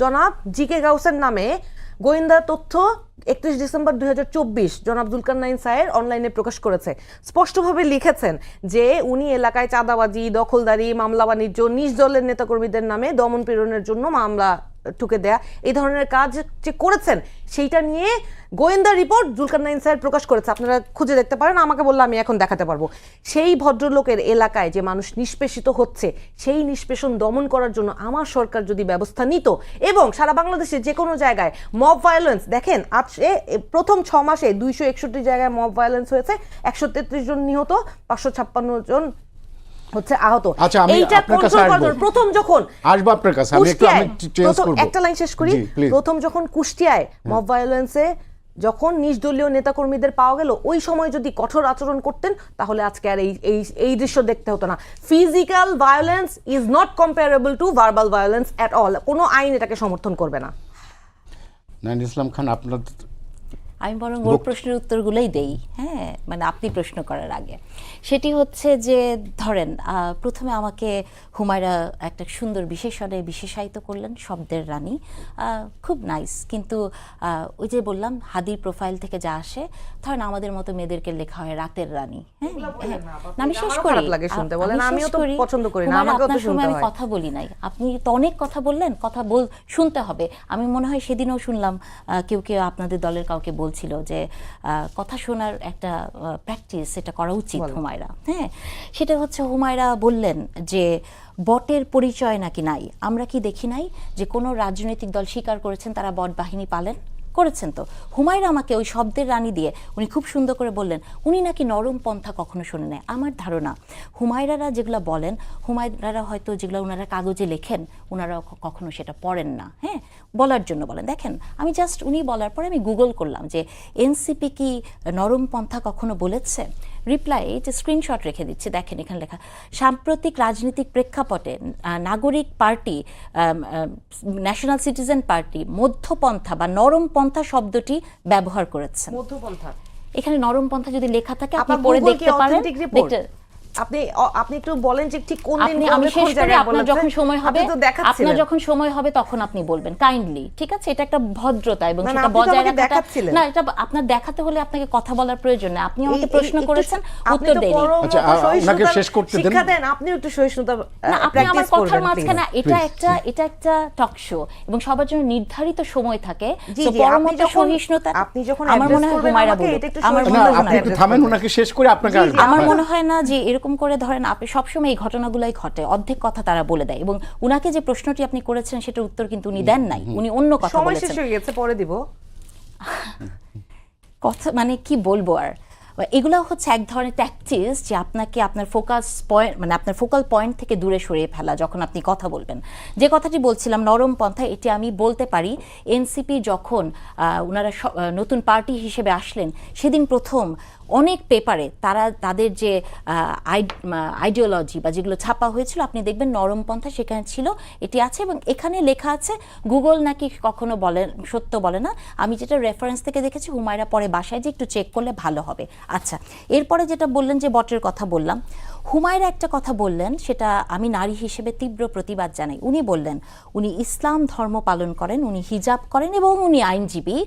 জনাব জিকে গাউসের নামে গোয়েন্দা তথ্য 31 ডিসেম্বর 2024 জনাব জুলকারনাইন সাহের অনলাইনে প্রকাশ করেছে, স্পষ্টভাবে লিখেছেন যে উনি এলাকায় চাঁদাবাজি, দখলদারি, মামলা বাণিজ্য, নিজ দলের নেতাকর্মীদের নামে দমন পীড়নের জন্য মামলা ঠুকে দেয়া, এই ধরনের কাজ যে করেছেন সেইটা নিয়ে গোয়েন্দা রিপোর্ট জুলকারনাইন স্যার প্রকাশ করেছে, আপনারা খুঁজে দেখতে পারেন, আমাকে বললে আমি এখন দেখাতে পারবো। সেই ভদ্রলোকের এলাকায় যে মানুষ নিষ্পেষিত হচ্ছে, সেই নিষ্পেষণ দমন করার জন্য আমার সরকার যদি ব্যবস্থা নিত এবং সারা বাংলাদেশে যে কোনো জায়গায় মব ভায়োলেন্স, দেখেন আজকে প্রথম 6 মাসে 261 জায়গায় মব ভায়োলেন্স হয়েছে, 133 জন নিহত, 556 জন হচ্ছে আহত। এইটা কন্ট্রোল করার জন্য প্রথম যখন আসবো আপনার কাছে, আমি একটু চেঞ্জ করব, একটা লাইন শেষ করি। প্রথম যখন কুষ্টিয়ায় মব ভায়োলেন্সে যখন নিজ দলীয় নেতাকর্মীদের পাওয়া গেল, ওই সময় যদি কঠোর আচরণ করতেন তাহলে আজকে আর এই দৃশ্য দেখতে হতো না। Physical violence is not comparable to verbal violence at all. কোনো আইন এটাকে সমর্থন করবে না। নাইন ইসলাম খান, আপনার আমি বরং ওর প্রশ্নের উত্তরগুলোই দেই, হ্যাঁ, মানে আপনি প্রশ্ন করার আগে। সেটি হচ্ছে যে ধরেন প্রথমে আমাকে হুমায়রা একটা সুন্দর বিশেষণে বিশেষায়িত করলেন, শব্দের রানী, খুব নাইস, কিন্তু ওই যে বললাম হাদির প্রোফাইল থেকে যা আসে, ধরেন আমাদের মতো মেয়েদেরকে লেখা হয় রাতের রানী, হ্যাঁ, আমি শেষ করি, আপনার সময় আমি কথা বলি নাই, আপনি তো অনেক কথা বললেন, শুনতে হবে। আমি মনে হয় সেদিনও শুনলাম কেউ আপনাদের দলের কাউকে ছিল যে কথা শোনার একটা প্র্যাকটিস, এটা করা উচিত হুমায়রা, হ্যাঁ। সেটা হচ্ছে হুমায়রা বললেন যে বটের পরিচয় নাকি নাই, আমরা কি দেখি নাই যে কোনো রাজনৈতিক দল স্বীকার করেছেন তারা বট বাহিনী পালেন? করেছেন তো। হুমায়রা আমাকে ওই শব্দের রানী দিয়ে উনি খুব সুন্দর করে বললেন উনি নাকি নরম পন্থা কখনো শোনে নাই। আমার ধারণা হুমায়রারা যেগুলো বলেন, হুমায়রারা হয়তো যেগুলো ওনারা কাগজে লেখেন ওনারা কখনো সেটা পড়েন না, হ্যাঁ, বলার জন্য বলেন। দেখেন আমি জাস্ট উনি বলার পরে আমি গুগল করলাম যে এনসিপি কি নরম পন্থা কখনো বলেছে। রিপ্লাই যে স্ক্রিনশট রেখে দিচ্ছি, দেখেন এখানে লেখা, সাম্প্রতিক রাজনৈতিক প্রেক্ষাপটে নাগরিক পার্টি, ন্যাশনাল সিটিজেন পার্টি মধ্যপন্থা বা নরম পন্থা শব্দটি ব্যবহার করেছেন। মধ্যপন্থা, এখানে নরম পন্থা যদি লেখা থাকে আপনি আপনার পড়ে Google কি দেখতে পারেন। authentic report? দেখতে- আপনি একটু বলেন যে ঠিক কোন দিন আমি শেষ করি, আপনার যখন সময় হবে, আপনি তো দেখাচ্ছিলেন। আপনার যখন সময় হবে তখন আপনি বলবেন কাইন্ডলি, ঠিক আছে? এটা একটা ভদ্রতা এবং না, না, সেটা আপনি তো বজায় আমাকে রাখাটা দেখাচ্ছিলেন। না, এটা আপনার দেখাতে হলে আপনাকে কথা বলার প্রয়োজন নেই। আপনি আমাকে এই- প্রশ্ন একটু- করেছেন, আপনি উত্তর তো দেইনি। পরম আচ্ছা, মতো ওনাকে সহিষ্ণুতার শেষ করতে দেন। শিক্ষা দেন, আপনিও একটু সহিষ্ণুতা না, আপনি আমার প্র্যাকটিস কথার করবেন মাঝখানে, please। এটা একটা টক শো এবং সবার জন্য নির্ধারিত সময় থাকে। জি, তো জি, পরম আপনি মতো যখন- সহিষ্ণুতা আপনি যখন আমার address মনে হয় করবেন হুমায়রা আমাকে, বলুক। এটা একটু আমার না, মনে হয় আপনি একটু হুমায়রা থামেন, বলুক। ওনাকে শেষ করে আপনাকে জি, জি, আমার হ্যাঁ। মনে হয় না যে এরকম করে ধরেন আপনি সবসময় এই ঘটনাগুলোই ঘটে, অর্ধেক কথা তারা বলে দেয় এবং উনাকে যে প্রশ্নটি আপনি করেছেন সেটার উত্তর কিন্তু উনি দেন নাই, উনি অন্য কথা সময় শেষ বলেছেন। হয়ে গেছে, পরে দিব। কথা মানে কি বলবো আর, এগুলো হচ্ছে এক ধরনের ট্যাকটিক্স যে আপনাকে আপনার ফোকাস পয়েন্ট মানে আপনার ফোকাল পয়েন্ট থেকে দূরে সরিয়ে ফেলা যখন আপনি কথা বলবেন। যে কথাটি বলছিলাম নরম পন্থা, এটি আমি বলতে পারি এনসিপি যখন ওনারা নতুন পার্টি হিসেবে আসলেন সেদিন প্রথম অনেক পেপারে তারা তাদের যে আইডিওলজি বা যেগুলো ছাপা হয়েছিল আপনি দেখবেন নরম পন্থা সেখানে ছিল, এটি আছে এবং এখানে লেখা আছে। গুগল নাকি কখনো বলে সত্য বলে না, আমি যেটা রেফারেন্স থেকে দেখেছি। হুমায়রা পরে বাসায় যে একটু চেক করলে ভালো হবে। আচ্ছা, এরপরে যেটা বললেন যে বটের কথা বললাম, হুমায়রা একটা কথা বললেন, সেটা আমি নারী হিসেবে তীব্র প্রতিবাদ জানাই। উনি বললেন উনি ইসলাম ধর্ম পালন করেন, উনি হিজাব করেন এবং উনি আইনজীবী,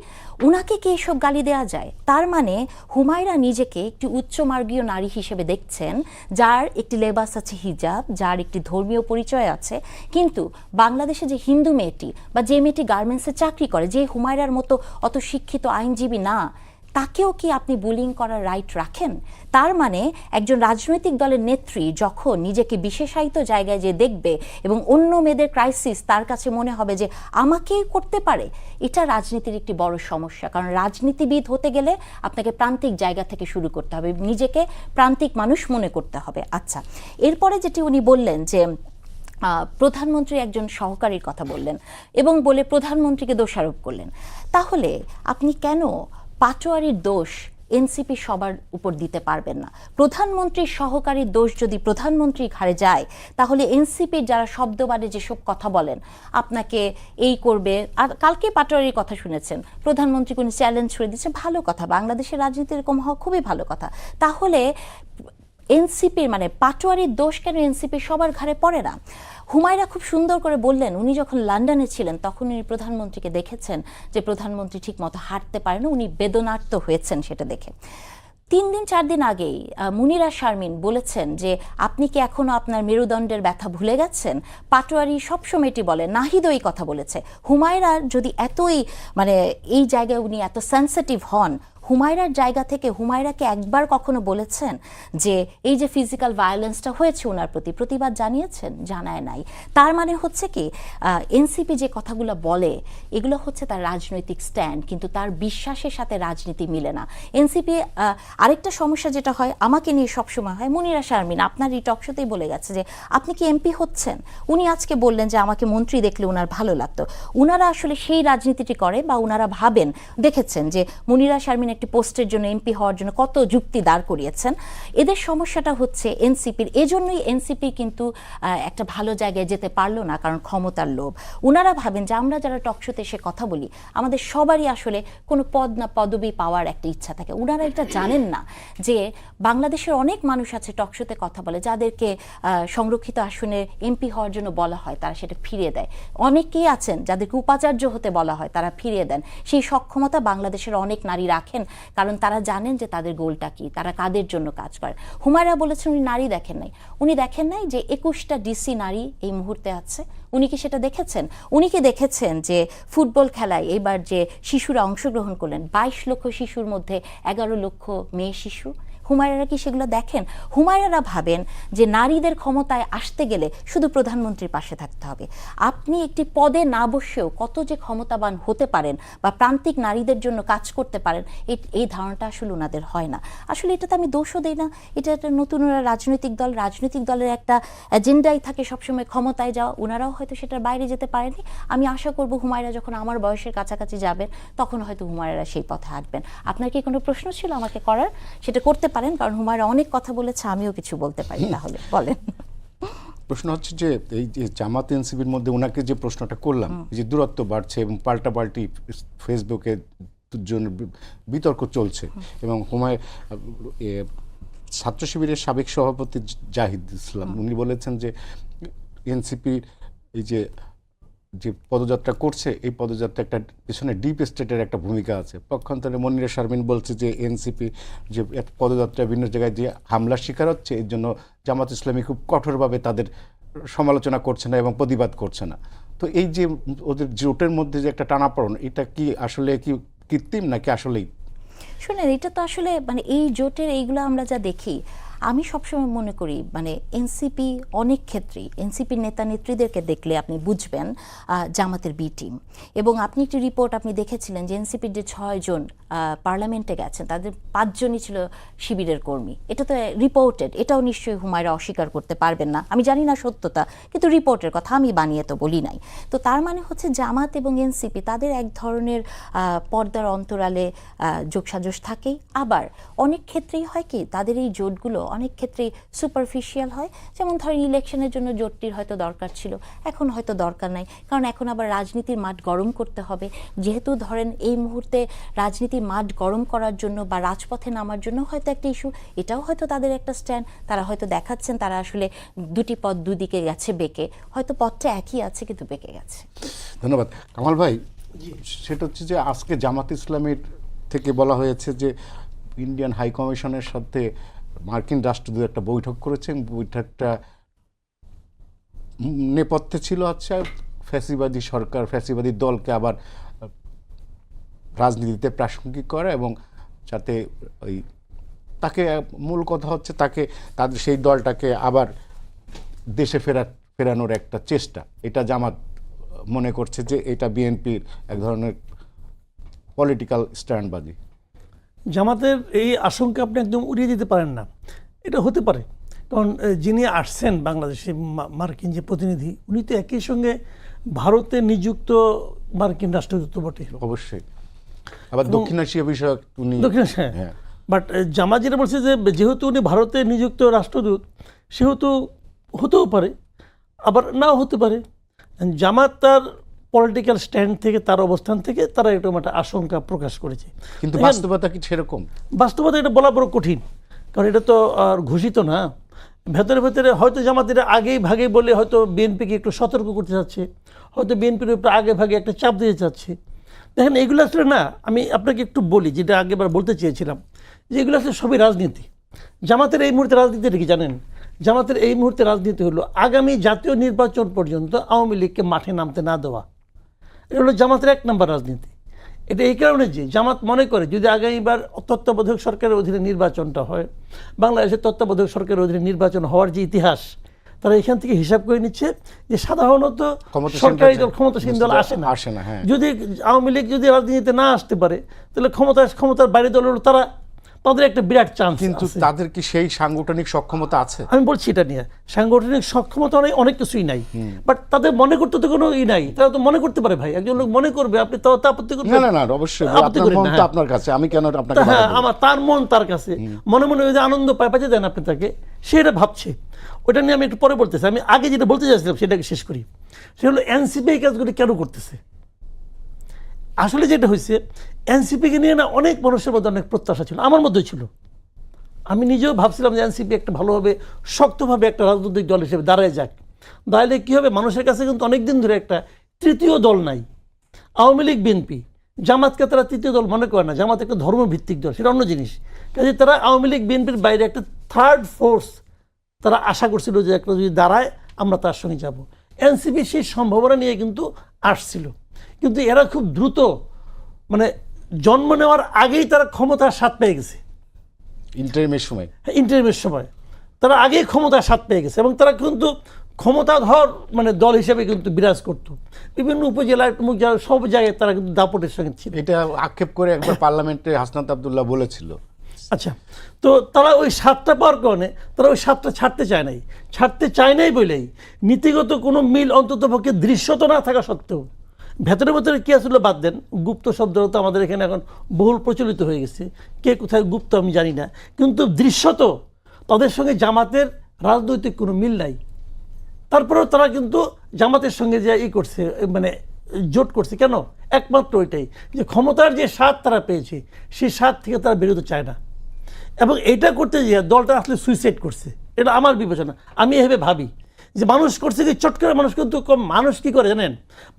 উনাকে কি এসব গালি দেওয়া যায়? তার মানে হুমায়রা নিজেকে একটি উচ্চমার্গীয় নারী হিসেবে দেখছেন, যার একটি লেবাস আছে হিজাব, যার একটি ধর্মীয় পরিচয় আছে। কিন্তু বাংলাদেশে যে হিন্দু মেয়েটি বা যে মেয়েটি গার্মেন্টসে চাকরি করে, যে হুমায়রার মতো অত শিক্ষিত আইনজীবী না, তাকেও কি আপনি বুলিং করার রাইট রাখেন? তার মানে একজন রাজনৈতিক দলের নেত্রী যখন নিজেকে বিশেষায়িত জায়গায় যে দেখবে এবং অন্য মেয়েদের ক্রাইসিস তার কাছে মনে হবে যে আমাকেই করতে পারে, এটা রাজনীতির একটি বড় সমস্যা। কারণ রাজনীতিবিদ হতে গেলে আপনাকে প্রান্তিক জায়গা থেকে শুরু করতে হবে, নিজেকে প্রান্তিক মানুষ মনে করতে হবে। আচ্ছা, এরপরে যেটি উনি বললেন যে প্রধানমন্ত্রী একজন সহকারীর কথা বললেন এবং বলে প্রধানমন্ত্রীকে দোষারোপ করলেন। তাহলে আপনি কেন পাটোয়ারির দোষ এনসিপি সবার উপর দিতে পারবেন না? প্রধানমন্ত্রীর সহকারীর দোষ যদি প্রধানমন্ত্রীর ঘাড়ে যায়, তাহলে এনসিপির যারা শব্দবাদে যেসব কথা বলেন আপনাকে এই করবে, আর কালকে পাটোয়ারির কথা শুনেছেন, প্রধানমন্ত্রী কোনো চ্যালেঞ্জ ছুড়ে দিচ্ছে, ভালো কথা, বাংলাদেশের রাজনীতি এরকম হওয়া খুবই ভালো কথা। তাহলে এনসিপির মানে পাটোয়ারির দোষ কেন এনসিপির সবার ঘাড়ে পড়ে না? হুমায়রা খুব সুন্দর করে বললেন উনি যখন লন্ডনে ছিলেন তখন উনি প্রধানমন্ত্রীকে দেখেছেন যে প্রধানমন্ত্রী ঠিক মতো হাঁটতে পারেন না, উনি বেদনার্ত হয়েছেন সেটা দেখে। 3 দিন 4 দিন আগেই মুনিরা শারমিন বলেছেন যে আপনি কি এখনো আপনার মেরুদণ্ডের ব্যথা ভুলে গেছেন? পাটোয়ারি সবসময় এটি বলে, নাহিদও এই কথা বলেছে। হুমায়রার যদি এতই মানে এই জায়গায় উনি এত সেন্সিটিভ হন, হুমায়রার জায়গা থেকে হুমায়রাকে একবার কখনো বলেছেন যে এই যে ফিজিক্যাল ভায়োলেন্সটা হয়েছে ওনার প্রতি প্রতিবাদ জানিয়েছেন? জানায় নাই। তার মানে হচ্ছে কি এনসিপি যে কথাগুলো বলে এগুলো হচ্ছে তার রাজনৈতিক স্ট্যান্ড, কিন্তু তার বিশ্বাসের সাথে রাজনীতি মিলে না। এনসিপি আরেকটা সমস্যা যেটা হয় আমাকে নিয়ে সবসময় হয়, মুনিরা শারমিন আপনার এই টকশোতেই বলে গেছে যে আপনি কি এমপি হচ্ছেন? উনি আজকে বললেন যে আমাকে মন্ত্রী দেখলে ওনার ভালো লাগতো। উনারা আসলে সেই রাজনীতিটি করে বা উনারা ভাবেন, দেখেছেন যে মুনিরা শারমিন একটি পোস্টের জন্য এমপি হওয়ার জন্য কত যুক্তি দাঁড় করিয়েছেন। এদের সমস্যাটা হচ্ছে এনসিপির, এজন্যই এনসিপি কিন্তু একটা ভালো জায়গায় যেতে পারলো না, কারণ ক্ষমতার লোভ। উনারা ভাবেন যে আমরা যারা টকশোতে এসে কথা বলি আমাদের সবারই আসলে কোনো পদ না পদবি পাওয়ার একটা ইচ্ছা থাকে। উনারা এটা জানেন না যে বাংলাদেশের অনেক মানুষ আছে টকশোতে কথা বলে, যাদেরকে সংরক্ষিত আসনে এমপি হওয়ার জন্য বলা হয় তারা সেটা ফিরিয়ে দেয়। অনেকেই আছেন যাদেরকে উপাচার্য হতে বলা হয় তারা ফিরিয়ে দেন। সেই সক্ষমতা বাংলাদেশের অনেক নারী রাখেন, কারণ তারা জানেন যে তাদের গোলটা কি, তারা কাদের জন্য কাজ করে। হুমায়রা বলেছেন উনি নারী দেখেন নাই। উনি দেখেন নাই যে 21টা ডিসি নারী এই মুহূর্তে আছে? উনি কি সেটা দেখেছেন? উনি কি দেখেছেন যে ফুটবল খেলায় এবার যে শিশুরা অংশগ্রহণ করলেন, 22 লক্ষ শিশুর মধ্যে 11 লক্ষ মেয়ে শিশু? হুমায়রারা কি সেগুলো দেখেন? হুমায়রারা ভাবেন যে নারীদের ক্ষমতায় আসতে গেলে শুধু প্রধানমন্ত্রীর পাশে থাকতে হবে। আপনি একটি পদে না বসেও কত যে ক্ষমতাবান হতে পারেন বা প্রান্তিক নারীদের জন্য কাজ করতে পারেন, এই ধারণাটা আসলে ওনাদের হয় না। আসলে এটাতে আমি দোষও দেই না, এটা একটা নতুন ওরা রাজনৈতিক দলের একটা এজেন্ডাই থাকে সবসময় ক্ষমতায় যাওয়া। ওনারাও হয়তো সেটার বাইরে যেতে পারেনি। আমি আশা করব হুমায়রা যখন আমার বয়সের কাছাকাছি যাবেন তখন হয়তো হুমায়রা সেই পথে হাঁটবেন। আপনার কি কোনো প্রশ্ন ছিল আমাকে করার? সেটা করতে পারেন, কারণ হুমায়রা অনেক কথা বলেছে, আমিও কিছু বলতে পারি। তাহলে বলেন। প্রশ্ন হচ্ছে যে এই যে জামাত এনসিপির মধ্যে ওনাকে যে প্রশ্নটা করলাম, যে দূরত্ব বাড়ছে এবং পাল্টাপাল্টি ফেসবুকে জন্য বিতর্ক চলছে, এবং ছাত্র শিবিরের সাবেক সভাপতি জাহিদ ইসলাম উনি বলেছেন যে এনসিপির এই যে পদযাত্রা করছে, এই পদযাত্রা একটা পিছনে ডিপ স্টেটের একটা ভূমিকা আছে। পক্ষান্তরে মনিরা শারমিন বলছে যে এনসিপি যে পদযাত্রা বিভিন্ন জায়গায় যে হামলার শিকার হচ্ছে, এর জন্য জামাত ইসলামী খুব কঠোরভাবে তাদের সমালোচনা করছে না এবং প্রতিবাদ করছে না। তো এই যে ওদের জোটের মধ্যে যে একটা টানাপড়ন, এটা কি আসলে কি কৃত্রিম নাকি আসলেই? শুনেন, এটা তো আসলে মানে এই জোটের এইগুলো আমরা যা দেখি, আমি সবসময় মনে করি মানে এনসিপি অনেক ক্ষেত্রেই এনসিপির নেতা নেত্রীদেরকে দেখলে আপনি বুঝবেন জামাতের বি টিম। এবং আপনি একটি রিপোর্ট আপনি দেখেছিলেন যে এনসিপির যে 6 জন পার্লামেন্টে গেছেন তাদের 5 জনই ছিল শিবিরের কর্মী। এটা তো রিপোর্টেড, এটাও নিশ্চয়ই হুমায়রা অস্বীকার করতে পারবেন না। আমি জানি না সত্যতা, কিন্তু রিপোর্টের কথা, আমি বানিয়ে তো বলি নাই। তো তার মানে হচ্ছে জামাত এবং এনসিপি তাদের এক ধরনের পর্দার অন্তরালে যোগসাজশ থাকেই। আবার অনেক ক্ষেত্রেই হয় কি, তাদের এই জোটগুলো অনেক ক্ষেত্রেই সুপারফিশিয়াল হয়। যেমন ধরেন ইলেকশনের জন্য জোটটির হয়তো দরকার ছিল, এখন হয়তো দরকার নাই, কারণ এখন আবার রাজনীতির মাঠ গরম করতে হবে। যেহেতু ধরেন এই মুহূর্তে রাজনীতির মাঠ গরম করার জন্য বা রাজপথে নামার জন্য হয়তো একটা ইস্যু, এটাও হয়তো তাদের একটা স্ট্যান্ড। তারা হয়তো দেখাচ্ছেন তারা আসলে দুটি পথ দুদিকে গেছে বেঁকে, হয়তো পথটা একই আছে কিন্তু বেঁকে গেছে। ধন্যবাদ কামাল ভাই। সেটা হচ্ছে যে আজকে জামাত ইসলামের থেকে বলা হয়েছে যে ইন্ডিয়ান হাই কমিশনের সাথে মার্কিন রাষ্ট্রদূত একটা বৈঠক করেছেন। বৈঠকটা নেপথ্যে ছিল হচ্ছে ফ্যাসিবাদী সরকার, ফ্যাসিবাদী দলকে আবার রাজনীতিতে প্রাসঙ্গিক করা, এবং যাতে ওই তাকে মূল কথা হচ্ছে তাদের সেই দলটাকে আবার দেশে ফেরানোর একটা চেষ্টা। এটা জামাত মনে করছে যে এটা বিএনপির এক ধরনের পলিটিক্যাল স্ট্যান্ডবাজি। জামাতের এই আশঙ্কা আপনি একদম উড়িয়ে দিতে পারেন না। এটা হতে পারে, কারণ যিনি আসছেন বাংলাদেশে মার্কিন যে প্রতিনিধি, উনি তো একই সঙ্গে ভারতে নিযুক্ত মার্কিন রাষ্ট্রদূত বটে। অবশ্যই, আবার দক্ষিণ এশিয়া বিষয়ক উনি। দক্ষিণ এশিয়া, হ্যাঁ। বাট জামাত যেটা বলছে যে যেহেতু উনি ভারতে নিযুক্ত রাষ্ট্রদূত, সেহেতু হতেও পারে, আবার নাও হতে পারে। জামাত তার পলিটিক্যাল স্ট্যান্ড থেকে, তার অবস্থান থেকে তারা এরকম একটা আশঙ্কা প্রকাশ করেছে। কিন্তু বাস্তবতা কি সেরকম? বাস্তবতা এটা বলা বড় কঠিন, কারণ এটা তো আর ঘোষিত না। ভেতরে ভেতরে হয়তো জামাতের আগেই ভাগে বলে হয়তো বিএনপিকে একটু সতর্ক করতে চাচ্ছে, হয়তো বিএনপির উপরে আগে ভাগে একটা চাপ দিতে চাচ্ছে। দেখেন, এগুলো আসলে না, আমি আপনাকে একটু বলি যেটা আগেবার বলতে চেয়েছিলাম, যে এগুলো আসলে সবই রাজনীতি। জামাতের এই মুহূর্তে রাজনীতিটা কি জানেন? জামাতের এই মুহূর্তে রাজনীতি হলো আগামী জাতীয় নির্বাচন পর্যন্ত আওয়ামী লীগকে মাঠে নামতে না দেওয়া। এটা হলো জামাতের 1 নম্বর রাজনীতি। এটা এই কারণে যে জামাত মনে করে যদি আগামীবার তত্ত্বাবধায়ক সরকারের অধীনে নির্বাচনটা হয়, বাংলাদেশের তত্ত্বাবধায়ক সরকারের অধীনে নির্বাচন হওয়ার যে ইতিহাস, তারা এখান থেকে হিসাব করে নিচ্ছে যে সাধারণত সরকারি দল, ক্ষমতাসীন দল আসে না। যদি আওয়ামী লীগ যদি রাজনীতিতে না আসতে পারে, তাহলে ক্ষমতার বাইরে দল হলো তাদের একটা বিরাট চান্স। কিন্তু তাদের কি সেই সাংগঠনিক সক্ষমতা আছে? আমি বলছি এটা নিয়ে সাংগঠনিক সক্ষমতা অনেক কিছুই নাই, বাট তাদের মনে করতে তো কোনো নাই। তারা তো মনে করতে পারে, ভাই, একজন লোক মনে করবে, আপনি তো আপত্তি করবেন না? অবশ্যই আপনার কাছে, আমি কেন আপনাকে? হ্যাঁ, তার মন তার কাছে মনে মনে যে আনন্দ পাইতে দেন আপনি তাকে, সেটা ভাবছে। ওটা নিয়ে আমি একটু পরে বলতেছি। আমি আগে যেটা বলতে চাইছিলাম সেটাকে শেষ করি। সেটা হলো এনসিপি এই কাজগুলি কেন করতেছে। আসলে যেটা হয়েছে, এনসিপিকে নিয়ে না অনেক মানুষের মধ্যে অনেক প্রত্যাশা ছিল, আমার মধ্যে ছিল। আমি নিজেও ভাবছিলাম যে এনসিপি একটা ভালোভাবে শক্তভাবে একটা রাজনৈতিক দল হিসেবে দাঁড়ায় যাক। দাঁড়ালে কী হবে, মানুষের কাছে কিন্তু অনেকদিন ধরে একটা তৃতীয় দল নাই। আওয়ামী লীগ, বিএনপি, জামাতকে তারা তৃতীয় দল মনে করে না। জামাত একটা ধর্মভিত্তিক দল, সেটা অন্য জিনিস। কাজে তারা আওয়ামী লীগ, বিএনপির বাইরে একটা থার্ড ফোর্স তারা আশা করছিল যে একটা যদি দাঁড়ায় আমরা তার সঙ্গে যাব। এনসিপি সেই সম্ভাবনা নিয়ে কিন্তু আসছিল, কিন্তু এরা খুব দ্রুত, মানে জন্ম নেওয়ার আগেই তারা ক্ষমতার স্বাদ পেয়ে গেছে। ইন্টারিমের সময় ইন্টারিমের সময় তারা আগেই ক্ষমতার স্বাদ পেয়ে গেছে এবং তারা কিন্তু ক্ষমতাধর মানে দল হিসেবে কিন্তু বিরাজ করতো বিভিন্ন উপজেলায় সব জায়গায় তারা কিন্তু দাপটের সঙ্গে ছিল। এটা আক্ষেপ করে একবার পার্লামেন্টে হাসনাত আব্দুল্লাহ বলেছিল। আচ্ছা, তো তারা ওই স্বাদটা পাওয়ার কারণে তারা ওই স্বাদটা ছাড়তে চায় নাই বলেই নীতিগত কোনো মিল অন্তত পক্ষে দৃশ্যত না থাকা সত্ত্বেও ভেতরে ভেতরে কী আসলে বাদ দেন, গুপ্ত শব্দটা তো আমাদের এখানে এখন বহুল প্রচলিত হয়ে গেছে, কে কোথায় গুপ্ত আমি জানি না, কিন্তু দৃশ্যত তাদের সঙ্গে জামাতের রাজনৈতিক কোনো মিল নাই। তারপরেও তারা কিন্তু জামাতের সঙ্গে যে করছে মানে জোট করছে কেন, একমাত্র ওইটাই যে ক্ষমতার যে স্বাদ তারা পেয়েছে সেই স্বাদ থেকে তারা বেরোতে চায় না। এবং এটা করতে গিয়ে দলটা আসলে সুইসাইড করছে, এটা আমার বিবেচনা। আমি এভাবে ভাবি যে মানুষ করছে কি চট করে, মানুষ কিন্তু মানুষ কি করে জানেন,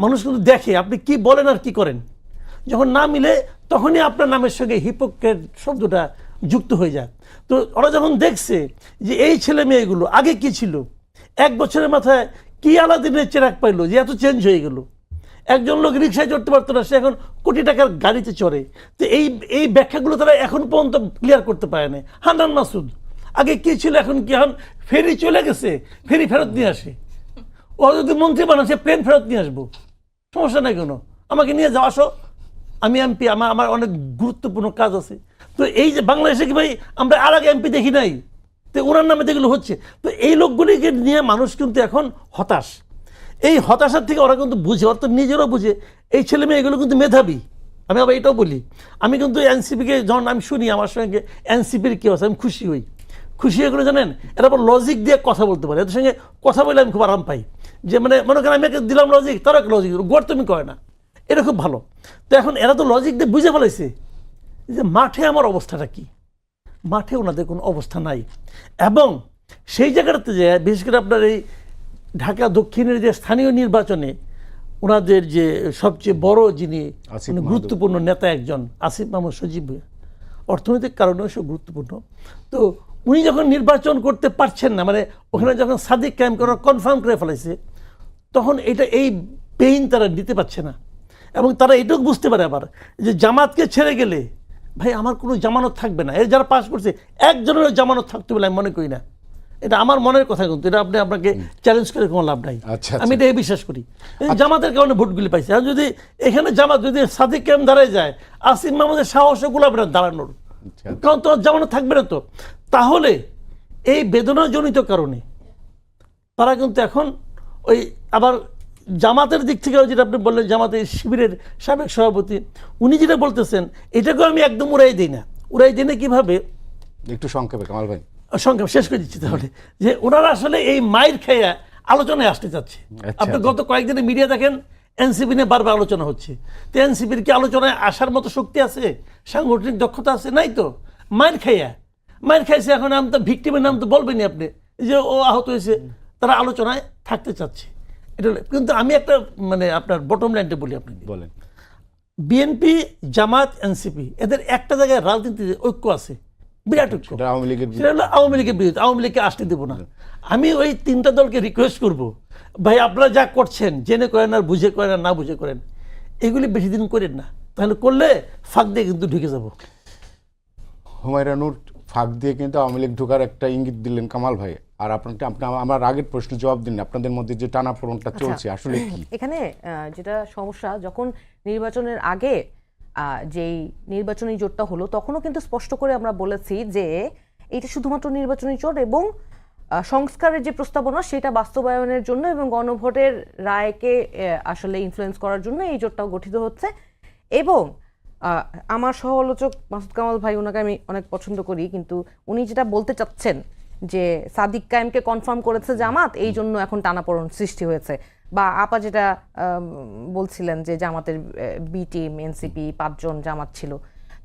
মানুষ কিন্তু দেখে আপনি কি বলেন আর কি করেন, যখন না মিলে তখনই আপনার নামের সঙ্গে হিপোক্রেট শব্দটা যুক্ত হয়ে যায়। তো ওরা যখন দেখছে যে এই ছেলে মেয়েগুলো আগে কি ছিল, 1 বছরের মাথায় কি আলাদিনের চেরাগ পাইলো যে এত চেঞ্জ হয়ে গেল, একজন লোক রিক্সায় চড়তে পারতো না, সে এখন কোটি টাকার গাড়িতে চড়ে। তো এই ব্যাখ্যাগুলো তারা এখন পর্যন্ত ক্লিয়ার করতে পারে না। হান্নান মাসুদ আগে কি ছিল এখন কি, এখন ফেরি চলে গেছে, ফেরি ফেরত নিয়ে আসে, ও যদি মন্ত্রী বানাচ্ছে প্লেন ফেরত নিয়ে আসবো, সমস্যা নাই কোনো, আমাকে নিয়ে যাও, আসো, আমি এমপি, আমার অনেক গুরুত্বপূর্ণ কাজ আছে। তো এই যে বাংলাদেশে কি ভাই আমরা আর আগে এমপি দেখি নাই, তো ওনার নামে যেগুলো হচ্ছে, তো এই লোকগুলিকে নিয়ে মানুষ কিন্তু এখন হতাশ। এই হতাশার থেকে ওরা কিন্তু বুঝে, ওরা তো নিজেরও বুঝে এই ছেলে মেয়ে এগুলো কিন্তু মেধাবী। আমি আবার এটাও বলি, আমি কিন্তু এনসিপিকে যখন আমি শুনি আমার সঙ্গে এনসিপির কী আছে, আমি খুশি হই। খুশি এগুলো জানেন, এরা আবার লজিক দিয়ে কথা বলতে পারে, এদের সঙ্গে কথা বলে আমি খুব আরাম পাই। যে মানে মনে করেন আমি একটা দিলাম লজিক, তারা একটা লজিক গড়তমি করে না, এটা খুব ভালো। তো এখন এরা তো লজিক দিয়ে বুঝে ফেলাইছে যে মাঠে আমার অবস্থাটা কি, মাঠে ওনাদের কোনো অবস্থা নাই। এবং সেই জায়গাটাতে যে বিশেষ করে আপনার এই ঢাকা দক্ষিণের যে স্থানীয় নির্বাচনে ওনাদের যে সবচেয়ে বড় যিনি গুরুত্বপূর্ণ নেতা একজন আসিফ মাহমুদ সজীব ভুঁইয়া, অর্থনৈতিক কারণেও সে গুরুত্বপূর্ণ। তো উনি যখন নির্বাচন করতে পারছেন না, মানে ওখানে যখন সাদিক কায়েম করার কনফার্ম করে ফেলাইছে, তখন এই পেইন তারা নিতে পারছে না। এবং তারা এটাও বুঝতে পারে আবার যে জামাতকে ছেড়ে গেলে ভাই আমার কোনো জামানত থাকবে না, এর যারা পাস করছে একজনের জামানত থাকতে বলে আমি মনে করি না। এটা আমার মনের কথা, কিন্তু এটা আপনাকে চ্যালেঞ্জ করে কোনো লাভ নাই। আমি এটা বিশ্বাস করি জামাতের কারণে ভোটগুলি পাইছে। আর যদি এখানে জামাত যদি সাদিক কায়েম দাঁড়ায় যায়, আসিফ মাহমুদের সাহসগুলো আপনার দাঁড়ানোর, কারণ তোমার জামানত থাকবে না, তো তাহলে এই বেদনাজনিত কারণে তারা কিন্তু এখন ওই আবার জামাতের দিক থেকে যেটা আপনি বললেন, জামাতের শিবিরের সাবেক সভাপতি উনি যেটা বলতেছেন এটাকেও আমি একদম উড়াই দিই না। কিভাবে, একটু সংক্ষেপে কামাল ভাই, সংক্ষেপ শেষ করে দিচ্ছি তাহলে, যে ওনারা আসলে এই মায়ের খেয়ে আলোচনায় আসতে চাচ্ছে। আপনি গত কয়েকদিনে মিডিয়া দেখেন এনসিপি নিয়ে বারবার আলোচনা হচ্ছে, তো এনসিপির কি আলোচনায় আসার মতো শক্তি আছে, সাংগঠনিক দক্ষতা আছে? নাই তো। মায়ের খাইছে, এখন নাম তো ভিক্টিমের নাম তো বলবেনই আপনি, যে ও আহত হয়েছে, তারা আলোচনায় থাকতে চাচ্ছে। এটা কিন্তু আমি একটা মানে আপনার বটম লাইনটা বলি, আপনি বলেন, বিএনপি, জামাত, এনসিপি এদের একটা জায়গায় রাজনীতিতে ঐক্য আছে, বিরাট ঐক্য, সেটা হলো আওয়ামী লীগের বিরুদ্ধে। আওয়ামী লীগকে আসতে দেবো না। আমি ওই 3টা দলকে রিকোয়েস্ট করব, ভাই আপনারা যা করছেন জেনে করেন আর বুঝে করেন আর না বুঝে করেন, এগুলি বেশি দিন করেন না, তাহলে করলে ফাঁক দিয়ে কিন্তু ঢুকে যাব। হুমায়রা নূর ফাঁক দিয়ে কিন্তু আওয়ামী লীগ ঢোকার একটা ইঙ্গিত দিলেন কামাল ভাই। আর আপনি আমার আগের প্রশ্ন জবাব দিন, আপনাদের মধ্যে যে টানাপোড়েনটা চলছে আসলে কি? এখানে যেটা সমস্যা, যখন নির্বাচনের আগে যেই নির্বাচনী জোটটা হলো তখনও কিন্তু স্পষ্ট করে আমরা বলেছি যে এটা শুধুমাত্র নির্বাচনী জোট এবং সংস্কারের যে প্রস্তাবনা সেটা বাস্তবায়নের জন্য এবং গণভোটের রায়কে আসলে ইনফ্লুয়েন্স করার জন্য এই জোটটাও গঠিত হচ্ছে। এবং আমার সহ আলোচক মাসুদ কামাল ভাই, ওনাকে আমি অনেক পছন্দ করি, কিন্তু উনি যেটা বলতে চাচ্ছেন যে সাদিক কায়েমকে কনফার্ম করেছে জামাত, এই জন্য এখন টানাপোড়েন সৃষ্টি হয়েছে। বা আপা যেটা বলছিলেন যে জামাতের বি টিম, এনসিপি 5 জন জামাত ছিল,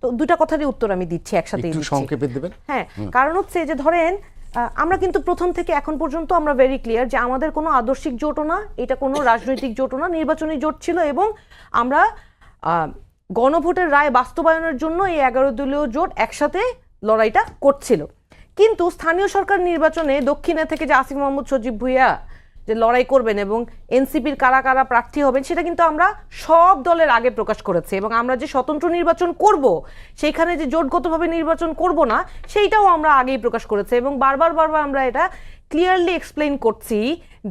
তো দুটা কথারই উত্তর আমি দিচ্ছি একসাথে। সংক্ষেপে দেবেন। হ্যাঁ, কারণ হচ্ছে যে ধরেন আমরা কিন্তু প্রথম থেকে এখন পর্যন্ত আমরা ভেরি ক্লিয়ার যে আমাদের কোনো আদর্শিক জোটও না, এটা কোনো রাজনৈতিক জোটও না, নির্বাচনী জোট ছিল। এবং আমরা গণভোটের রায় বাস্তবায়নের জন্য এই 11 দলীয় জোট একসাথে লড়াইটা করছিল। কিন্তু স্থানীয় সরকার নির্বাচনে দক্ষিণে থেকে যে আসিফ মাহমুদ সজীব ভুঁইয়া যে লড়াই করবেন এবং এনসিপির কারা কারা প্রার্থী হবেন সেটা কিন্তু আমরা সব দলের আগে প্রকাশ করেছি, এবং আমরা যে স্বতন্ত্র নির্বাচন করব সেইখানে যে জোটগতভাবে নির্বাচন করব না সেইটাও আমরা আগেই প্রকাশ করেছি, এবং বারবার আমরা এটা ক্লিয়ারলি এক্সপ্লেইন করছি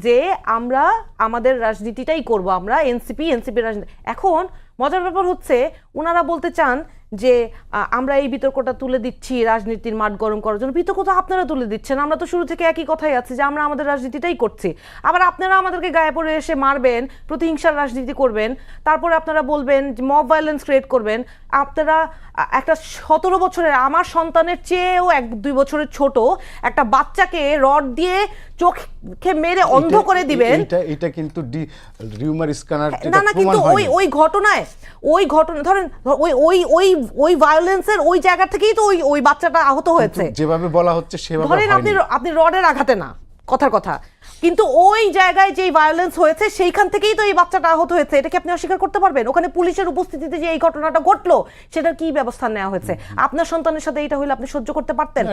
যে আমরা আমাদের রাজনীতিটাই করব, আমরা এনসিপির রাজনীতি। এখন মজার ব্যাপার হচ্ছে ওনারা বলতে চান যে আমরা এই বিতর্কটা তুলে দিচ্ছি রাজনীতির মাঠ গরম করার জন্য। বিতর্ক তো আপনারা তুলে দিচ্ছেন, আমরা তো শুরু থেকে একই কথাই আছে যে আমরা আমাদের রাজনীতিটাই করছি। আবার আপনারা আমাদেরকে গায়ে পড়ে এসে মারবেন, প্রতিহিংসার রাজনীতি করবেন, তারপরে আপনারা বলবেন যে মব ভায়োলেন্স ক্রিয়েট করবেন। আপনারা একটা 17 বছরের, আমার সন্তানের চেয়েও 1-2 বছরের ছোট একটা বাচ্চাকে রড দিয়ে চোখে মেরে অন্ধ করে দিবেন। এটা কিন্তু রিউমার স্ক্যানার না কিন্তু ওই ঘটনায় ধরেন ওই ভায়োলেন্সের ওই জায়গা থেকেই তো ওই বাচ্চাটা আহত হয়েছে। যেভাবে বলা হচ্ছে সেভাবে ধরেন আপনি রডের আঘাতে না, কথার কথা, কিন্তু ওই জায়গায় যেই ভায়োলেন্স হয়েছে সেইখান থেকেই তো এই বাচ্চাটা আহত হয়েছে। এটা কি আপনি অস্বীকার করতে পারবেন? ওখানে পুলিশের উপস্থিতিতে যে এই ঘটনাটা ঘটলো সেটার কি ব্যবস্থা নেওয়া হয়েছে? আপনার সন্তানের সাথে এটা হলে আপনি সহ্য করতে পারতেন?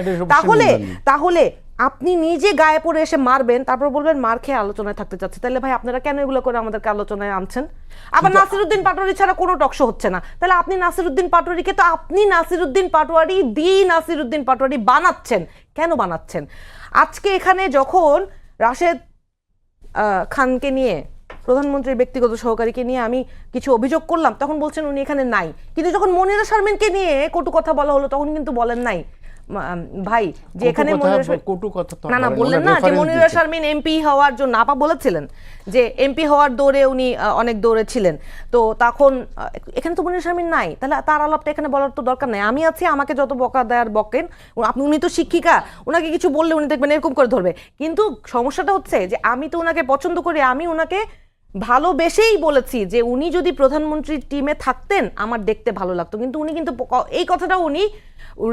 তাহলে আপনি নিজে গায়ে পড়ে এসে মারবেন, তারপর বলবেন মার খেয়ে আলোচনায় থাকতে চাচ্ছে। তাহলে ভাই আপনারা কেন এগুলো করে আমাদেরকে আলোচনায় আনছেন? আবার নাসিরউদ্দিন পাটোয়ারি ছাড়া কোনো টকশো হচ্ছে না, তাহলে আপনি নাসিরউদ্দিন পাটোয়ারিকে তো আপনি নাসিরউদ্দিন পাটোয়ারি বানাচ্ছেন। কেন বানাচ্ছেন? আজকে এখানে যখন রাশেদ খানকে নিয়ে, প্রধানমন্ত্রীর ব্যক্তিগত সহকারীকে নিয়ে আমি কিছু অভিযোগ করলাম, তখন বলছেন উনি এখানে নাই। কিন্তু যখন মনিরা শারমিনকে নিয়ে কটু কথা বলা হলো তখন কিন্তু বলেন নাই ভাই যে এখানে না বললেন না যে মনিরা শারমিন এমপি হওয়ার জন্য, আপা বলেছিলেন যে এমপি হওয়ার দৌড়ে উনি অনেক দৌড়ে ছিলেন, তো তখন এখানে তো মনিরা শারমিন নাই, তাহলে তার আলাপটা এখানে বলার তো দরকার নাই। আমি আছি, আমাকে যত বকা দেয়ার বকেন, উনি তো শিক্ষিকা, ওনাকে কিছু বললে উনি দেখবেন এরকম করে ধরবে। কিন্তু সমস্যাটা হচ্ছে যে আমি তো ওনাকে পছন্দ করি, আমি ওনাকে ভালোবেসেই বলেছি যে উনি যদি প্রধানমন্ত্রীর টিমে থাকতেন আমার দেখতে ভালো লাগতো, কিন্তু উনি কিন্তু এই কথাটা উনি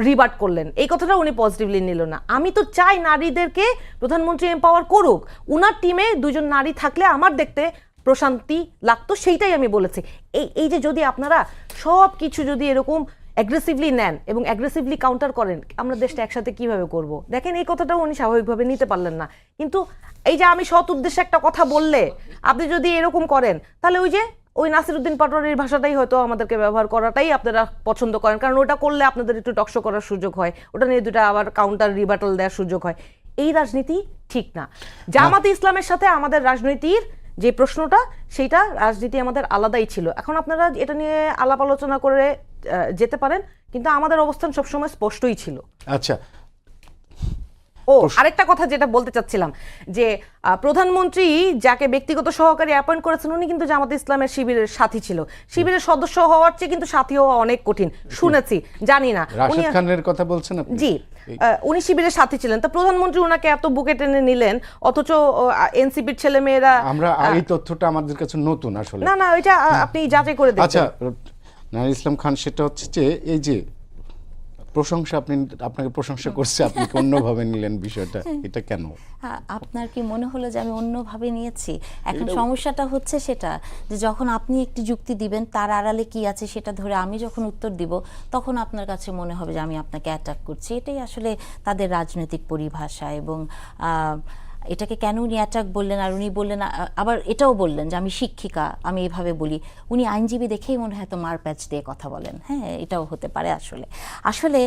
রিবার্ট করলেন, এই কথাটা উনি পজিটিভলি নিল না। আমি তো চাই নারীদেরকে প্রধানমন্ত্রী এম্পাওয়ার করুক, উনার টিমে 2 জন নারী থাকলে আমার দেখতে প্রশান্তি লাগতো, সেইটাই আমি বলেছি। এই যে যদি আপনারা সব কিছু যদি এরকম অ্যাগ্রেসিভলি নেন এবং অ্যাগ্রেসিভলি কাউন্টার করেন, আমরা দেশটা একসাথে কিভাবে করব? দেখেন এই কথাটাও উনি স্বাভাবিকভাবে নিতে পারলেন না। কিন্তু এই যে আমি সৎ উদ্দেশ্যে একটা কথা বললে আপনি যদি এরকম করেন, তাহলে ওই নাসিরউদ্দিন পাটোয়ারির ভাষাটাই হয়তো আমাদেরকে ব্যবহার করাটাই আপনারা পছন্দ করেন, কারণ ওটা করলে আপনাদের একটু টকশো করার সুযোগ হয়, ওটা নিয়ে 2টা আবার কাউন্টার রিবাটল দেওয়ার সুযোগ হয়। এই রাজনীতি ঠিক না। জামাতে ইসলামের সাথে আমাদের রাজনীতির যে প্রশ্নটা, সেইটা রাজনীতি আমাদের আলাদাই ছিল। এখন আপনারা এটা নিয়ে আলাপ আলোচনা করে যেতে পারেন, কিন্তু আমাদের অবস্থান সবসময় স্পষ্টই ছিল। আচ্ছা, আরেকটা কথা যেটা বলতে চাচ্ছিলাম যে প্রধানমন্ত্রী যাকে ব্যক্তিগত সহকারী অ্যাপয়েন্ট করেছেন উনি কিন্তু জামাতে ইসলামের শিবিরের সাথী ছিল। শিবিরের সদস্য হওয়ার চেয়ে কিন্তু সাথী হওয়া অনেক কঠিন, শুনেছি, জানি না। রাশেদ খানের কথা বলছেন আপনি? জি, উনি শিবিরের সাথী ছিলেন, তো প্রধানমন্ত্রী ওনাকে এত বুকে টেনে নিলেন, অথচ এনসিপির ছেলে মেয়েরা, আমরা এই তথ্যটা আমাদের কাছে নতুন আসলে। না ওইটা আপনি যাচাই করে দেখবেন। আচ্ছা, নাহিদ ইসলাম খান, সেটা হচ্ছে যে এই যে প্রশংসা, আপনাকে প্রশংসা করছে, আপনি অন্যভাবে নিলেন বিষয়টা, এটা কেন? আপনার কি মনে হলো যে আমি অন্যভাবে নিয়েছি? এখন সমস্যাটা হচ্ছে সেটা যে যখন আপনি একটি যুক্তি দিবেন তার আড়ালে কি আছে সেটা ধরে আমি যখন উত্তর দিব তখন আপনার কাছে মনে হবে যে আমি আপনাকে অ্যাটাক করছি। এটাই আসলে তাদের রাজনৈতিক পরিভাষা। এবং এটাকে কেন উনি অ্যাটাক বললেন, আর উনি বললেন আবার এটাও বললেন যে আমি শিক্ষিকা, আমি এভাবে বলি। উনি আইনজীবী দেখেই মনে হয় তো মারপ্যাচ দিয়ে কথা বলেন। হ্যাঁ, এটাও হতে পারে। আসলে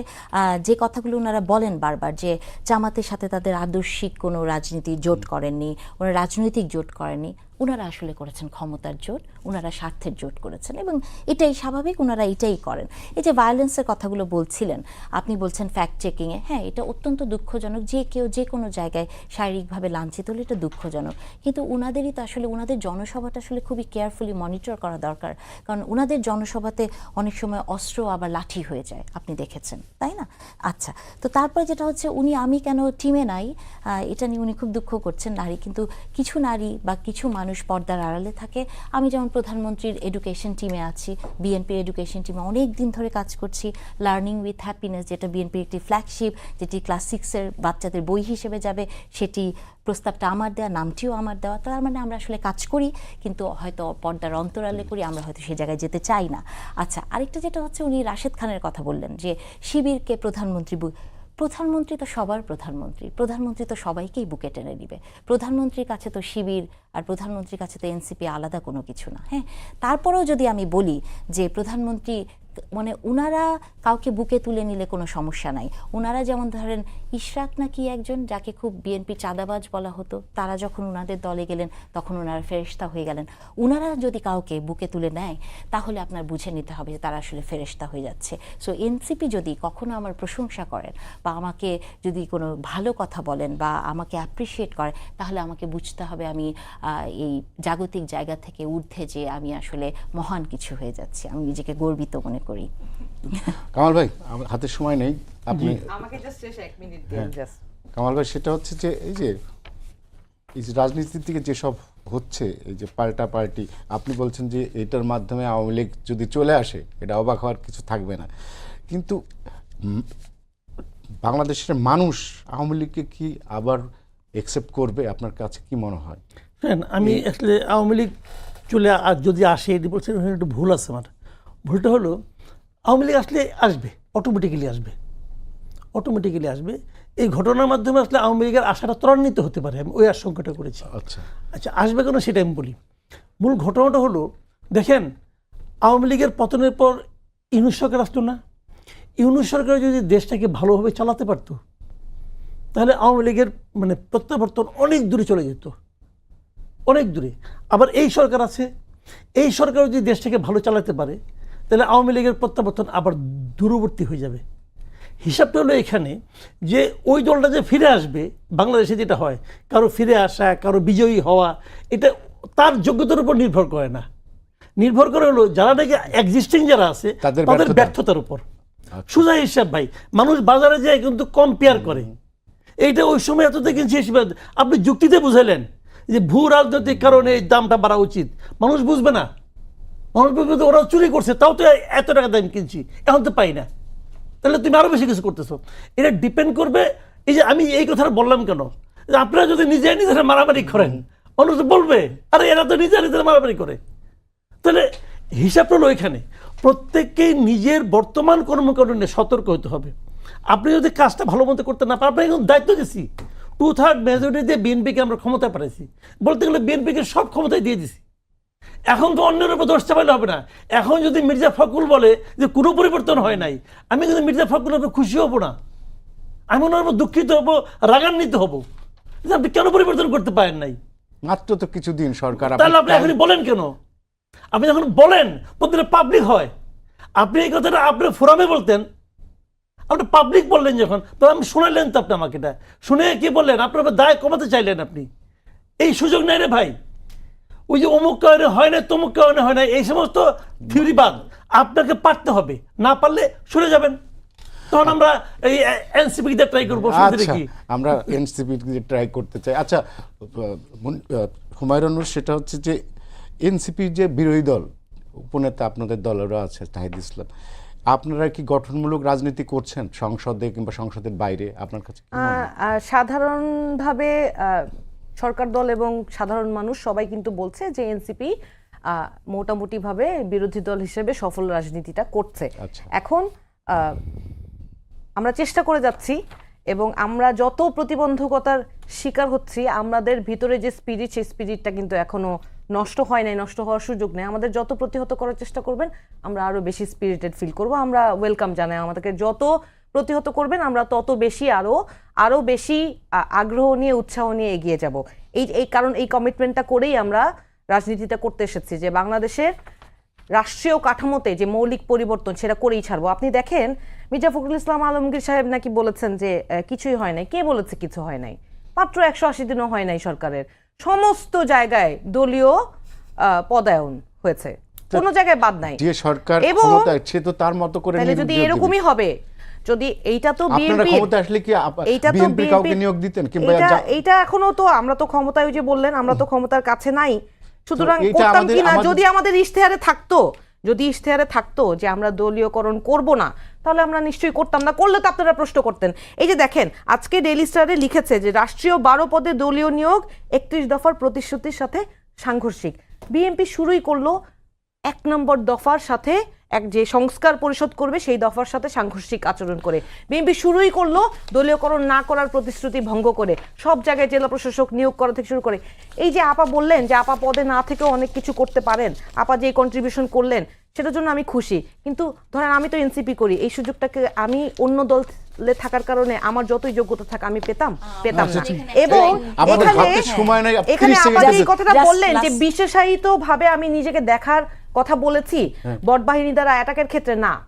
যে কথাগুলো ওনারা বলেন বারবার যে জামাতের সাথে তাদের আদর্শিক কোনো রাজনীতি জোট করেননি, ওনারা রাজনৈতিক জোট করেননি, ওনারা আসলে করেছেন ক্ষমতার জোট, ওনারা স্বার্থের জোট করেছেন, এবং এটাই স্বাভাবিক, ওনারা এটাই করেন। এই যে ভায়োলেন্সের কথাগুলো বলছিলেন, আপনি বলছেন ফ্যাক্ট চেকিংয়ে, হ্যাঁ এটা অত্যন্ত দুঃখজনক। যে কেউ যে কোনো জায়গায় শারীরিকভাবে লাঞ্ছিত হলে এটা দুঃখজনক, কিন্তু ওনাদেরই তো আসলে ওনাদের জনসভাটা আসলে খুবই কেয়ারফুলি মনিটর করা দরকার, কারণ ওনাদের জনসভাতে অনেক সময় অস্ত্র আবার লাঠি হয়ে যায়, আপনি দেখেছেন, তাই না? আচ্ছা, তো তারপর যেটা হচ্ছে আমি কেন টিমে নাই, এটা নিয়ে উনি খুব দুঃখ করছেন। নারী, কিন্তু কিছু নারী বা কিছু মানুষ পর্দার আড়ালে থাকে। আমি যেমন প্রধানমন্ত্রীর এডুকেশন টিমে আছি, বিএনপির এডুকেশন টিমে অনেক দিন ধরে কাজ করছি। লার্নিং উইথ হ্যাপিনেস, যেটা বিএনপির একটি ফ্ল্যাগশিপ, যেটি ক্লাস 6-এর বাচ্চাদের বই হিসেবে যাবে, সেটি প্রস্তাবটা আমার দেওয়া, নামটিও আমার দেওয়া। তার মানে আমরা আসলে কাজ করি, কিন্তু হয়তো পর্দার অন্তরালে করি, আমরা হয়তো সেই জায়গায় যেতে চাই না। আচ্ছা, আরেকটা যেটা হচ্ছে উনি রাশেদ খানের কথা বললেন যে শিবিরকে প্রধানমন্ত্রী তো সবার প্রধানমন্ত্রী তো সবাইকেই বুকে টেনে নিবে। প্রধানমন্ত্রীর কাছে তো শিবির আর প্রধানমন্ত্রীর কাছে তো এনসিপি আলাদা কোনো কিছু না। হ্যাঁ, তারপরেও যদি আমি বলি যে প্রধানমন্ত্রী মানে উনারা কাউকে বুকে তুলে নিলে কোনো সমস্যা নাই। উনারা যেমন ধরেন ইশরাক নাকি একজন যাকে খুব বিএনপি চাঁদাবাজ বলা হতো, তারা যখন উনাদের দলে গেলেন তখন ওনারা ফেরেশতা হয়ে গেলেন। উনারা যদি কাউকে বুকে তুলে নেয় তাহলে আপনার বুঝে নিতে হবে যে তারা আসলে ফেরেশতা হয়ে যাচ্ছে। সো এনসিপি যদি কখনো আমার প্রশংসা করেন বা আমাকে যদি কোনো ভালো কথা বলেন বা আমাকে অ্যাপ্রিসিয়েট করেন, তাহলে আমাকে বুঝতে হবে আমি এই জাগতিক জায়গা থেকে ঊর্ধ্বে যে আমি আসলে মহান কিছু হয়ে যাচ্ছি, আমি নিজেকে গর্বিত মনে করি। কামাল ভাই, আমার হাতে সময় নেই, আপনি আমাকে জাস্ট শেষ 1 মিনিট দিন জাস্ট। কামাল ভাই, সেটা হচ্ছে যে এই যে রাজনীতির দিকে যেসব হচ্ছে, এই যে পাল্টা পাল্টি, আপনি বলছেন যে এটার মাধ্যমে আওয়ামী লীগ যদি চলে আসে এটা অবাক হওয়ার কিছু থাকবে না, কিন্তু বাংলাদেশের মানুষ আওয়ামী লীগকে কি আবার একসেপ্ট করবে? আপনার কাছে কি মনে হয়? আমি আসলে আওয়ামী লীগ চলে যদি আসে এটি বলছেন, একটু ভুল আছে। আমার ভুলটা হলো আওয়ামী লীগ আসবে অটোমেটিক্যালি আসবে। এই ঘটনার মাধ্যমে আসলে আওয়ামী লীগের আশাটা ত্বরান্বিত হতে পারে, আমি ওই আশঙ্কাটা করেছি। আচ্ছা, আসবে কেন সেটা আমি বলি। মূল ঘটনাটা হলো, দেখেন আওয়ামী লীগের পতনের পর ইউনূস সরকার আসতো না। ইউনূস সরকার যদি দেশটাকে ভালোভাবে চালাতে পারতো তাহলে আওয়ামী লীগের মানে প্রত্যাবর্তন অনেক দূরে চলে যেত, অনেক দূরে। আবার এই সরকার আছে, এই সরকার যদি দেশটাকে ভালো চালাতে পারে তাহলে আওয়ামী লীগের প্রত্যাবর্তন আবার দূরবর্তী হয়ে যাবে। হিসাবটা হলো এখানে যে ওই দলটা যে ফিরে আসবে, বাংলাদেশে যেটা হয় কারো ফিরে আসা, কারো বিজয়ী হওয়া, এটা তার যোগ্যতার উপর নির্ভর করে না, নির্ভর করে হলো যারা নাকি এক্সিস্টিং যারা আছে তাদের ব্যর্থতার উপর। সোজা হিসাব ভাই, মানুষ বাজারে যায় কিন্তু কম্পেয়ার করে। এইটা ওই সময় এত দেখেছি, আপনি যুক্তিতে বুঝাইলেন যে ভূ রাজনৈতিক কারণে এই দামটা বাড়া উচিত, মানুষ বুঝবে না। মানুষ বুঝবে তো ওরা চুরি করছে, তাও তো এত টাকা দাম কিনছি, এখন তো পাই না, তাহলে তুমি আরো বেশি কিছু করতেছো। এটা ডিপেন্ড করবে। এই যে আমি এই কথাটা বললাম কেন, যে আপনারা যদি নিজেরা মারামারি করেন, মানুষ বলবে আরে এরা তো নিজেরা মারামারি করে। তাহলে হিসাবটা হলো এখানে প্রত্যেককেই নিজের বর্তমান কর্মকাণ্ড নিয়ে সতর্ক হতে হবে। আপনি যদি কাজটা ভালো মতো করতে না পারেন, আপনাকে দায়িত্ব দিচ্ছি, 2/3 মেজরিটি দিয়ে বিএনপিকে আমরা ক্ষমতা পাঠাইছি, বলতে গেলে বিএনপিকে সব ক্ষমতায় দিয়ে দিছি। এখন তো অন্যের উপর দোষ চাপাইলে হবে না। এখন যদি মির্জা ফখরুল বলে যে কোনো পরিবর্তন হয় নাই, আমি কিন্তু মির্জা ফখরুলের উপর খুশি হব না, আমি ওনার উপর দুঃখিত হব, রাগান্বিত হব যে আপনি কেন পরিবর্তন করতে পারেন নাই। মাত্র তো কিছুদিন সরকার, তাহলে আপনি এখন বলেন কেন? আপনি যখন বলেন প্রতিটা পাবলিক হয়, আপনি এই কথাটা আপনার ফোরামে বলতেন, আপনি পাবলিক বললেন যখন, তো আমি শুনাইলেন তো আপনি আমাকে, এটা শুনে কি বললেন? আপনার দায় কমাতে চাইলেন আপনি। এই সুযোগ নেই রে ভাই, ওই যে অমুক কারণে হয় না, তমুক কারণে হয় না, এই সমস্ত থিওরিবাদ আপনাকে পারতে হবে, না পারলে সরে যাবেন। তখন আমরা এই এনসিপি তে ট্রাই করবো। আমরা এনসিপি ট্রাই করতে চাই। আচ্ছা হুমায়ুন, সেটা হচ্ছে যে এনসিপি যে বিরোধী দল, উপনেতা আপনাদের দলেরও আছে তাহিদ ইসলাম, আপনারা কি গঠনমূলক রাজনীতি করছেন সংসদে কিংবা সংসদের বাইরে? আপনার কাছে সাধারণভাবে সরকার দল এবং সাধারণ মানুষ সবাই কিন্তু বলছে যে এনসিপি মোটামুটিভাবে বিরোধী দল হিসেবে সফল রাজনীতিটা করছে। এখন আমরা চেষ্টা করে যাচ্ছি এবং আমরা যত প্রতিবন্ধকতার শিকার হচ্ছি, আমাদের ভিতরে যে স্পিরিট, সেই স্পিরিটটা কিন্তু এখনো নষ্ট হয় নাই, নষ্ট হওয়ার সুযোগ নেই। আমাদের যত প্রতিহত করার চেষ্টা করবেন, আমরা আরো বেশি স্পিরিটেড ফিল করব। আমরা ওয়েলকাম জানাই, আমাদেরকে যত প্রতিহত করবেন আমরা তত বেশি আরো বেশি আগ্রহ নিয়ে, উৎসাহ নিয়ে এগিয়ে যাব। এই কারণ এই কমিটমেন্টটা করেই আমরা রাজনীতিটা করতে এসেছি যে বাংলাদেশের রাষ্ট্রীয় কাঠামোতে যে মৌলিক পরিবর্তন সেটা করেই ছাড়বো। আপনি দেখেন মির্জা ফখরুল ইসলাম আলমগীর সাহেব নাকি বলেছেন যে কিছুই হয় নাই। কে বলেছে কিছু হয় নাই? মাত্র 180 দিনও হয় নাই সরকারের, সমস্ত জায়গায় দলীয় পদায়ন হয়েছে, কোনো জায়গায় বাদ নাই। যে সরকার ক্ষমতায় সে তো তার মতো করে, যদি এরকমই হবে, যদি এইটা তো বিএনপি, ক্ষমতা আসলে কি বিএনপি কাউকে নিয়োগ দিতেন কিংবা এইটা এখনো তো আমরা তো ক্ষমতায়, ওই যে বললেন আমরা তো ক্ষমতার কাছে নাই, সুতরাং করতাম কিনা? যদি আমাদের ইশতেহারে থাকতো যে আমরা দলীয়করণ করব না, তাহলে আমরা নিশ্চয়ই করতাম না। করলে তো আপনারা প্রশ্ন করতেন। এই যে দেখেন আজকে ডেইলি স্টারে লিখেছে যে রাষ্ট্রীয় 12 পদে দলীয় নিয়োগ 31 দফার প্রতিশ্রুতির সাথে সাংঘর্ষিক। বিএনপি শুরুই করলো 1 নম্বর দফার সাথে এক যে সংস্কার পরিষদ করবে সেই দফার সাথে সাংঘর্ষিক আচরণ করে। বিএনপি শুরুই করলো দলীয়করণ না করার প্রতিশ্রুতি ভঙ্গ করে, সব জায়গায় জেলা প্রশাসক নিয়োগ করা থেকে শুরু করে। এই যে আপা বললেন যে আপা পদে না থেকেও অনেক কিছু করতে পারেন, আপা যে কন্ট্রিবিউশন করলেন সেটার জন্য আমি খুশি। কিন্তু ধরেন আমি তো এনসিপি করি, এই সুযোগটাকে আমি অন্য দলে থাকার কারণে আমার যতই যোগ্যতা থাকে আমি পেতাম না। এবং আমাদের এখানে ভাবতে সময় নাই, এখানে 30 আপা যে সেকেন্ডে- কথাটা Just বললেন যে last- বিশেষায়িত ভাবে আমি নিজেকে দেখার কথা বলেছি বটবাহিনী দ্বারা অ্যাটাকের ক্ষেত্রে না,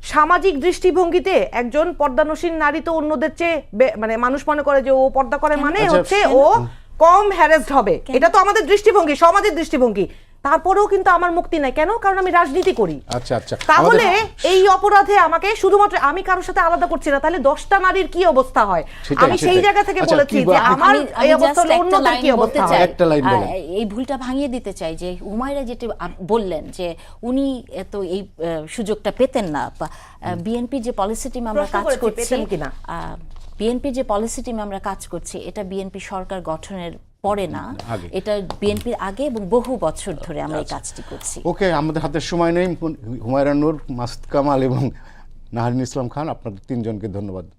সামাজিক দৃষ্টিভঙ্গিতে একজন পর্দানসীন নারী তো অন্যদের চেয়ে মানে মানুষ মনে করে যে ও পর্দা করে মানে আচ্ছা, হচ্ছে ও কম হ্যারাসড হবে, এটা তো আমাদের দৃষ্টিভঙ্গি, সমাজের দৃষ্টিভঙ্গি। তারপরেও কিন্তু আমার মুক্তি নাই, কেন? কারণ আমি রাজনীতি করি। আচ্ছা আচ্ছা তাহলে আমাদের- এই অপরাধে আমাকে শুধুমাত্র আমি কারোর সাথে আলাদা করছি না, তাহলে 10টা নারীর কি অবস্থা হয়? সেটাই, আমি সেই সেটাই। জায়গা থেকে আচ্ছা, বলেছি কি যে আপনি- আমার আমি এই অবস্থা just হলে একটা অন্যদের কি line অবস্থা বলতে হয়? চাই। একটা লাইন বলেন। এই ভুলটা ভাঙিয়ে দিতে চাই যে হুমায়রা যেটি বললেন যে উনি তো এই সুযোগটা পেতেন না। বিএনপি যে পলিসি টিম আমরা প্রশ্ন কাজ করেছি, করছি, পেতেন কিনা? বিএনপি যে পলিসি টিম আমরা কাজ করছি, এটা বিএনপি সরকার গঠনের পরে না, আগে। এটা বিএনপির আগে এবং বহু বছর ধরে আমরা এই কাজটি করছি। ওকে, আমাদের হাতে সময় নেই। হুমায়রা নূর, মাসুদ কামাল এবং নাহারিন ইসলাম খান, আপনাদের তিনজনকে ধন্যবাদ।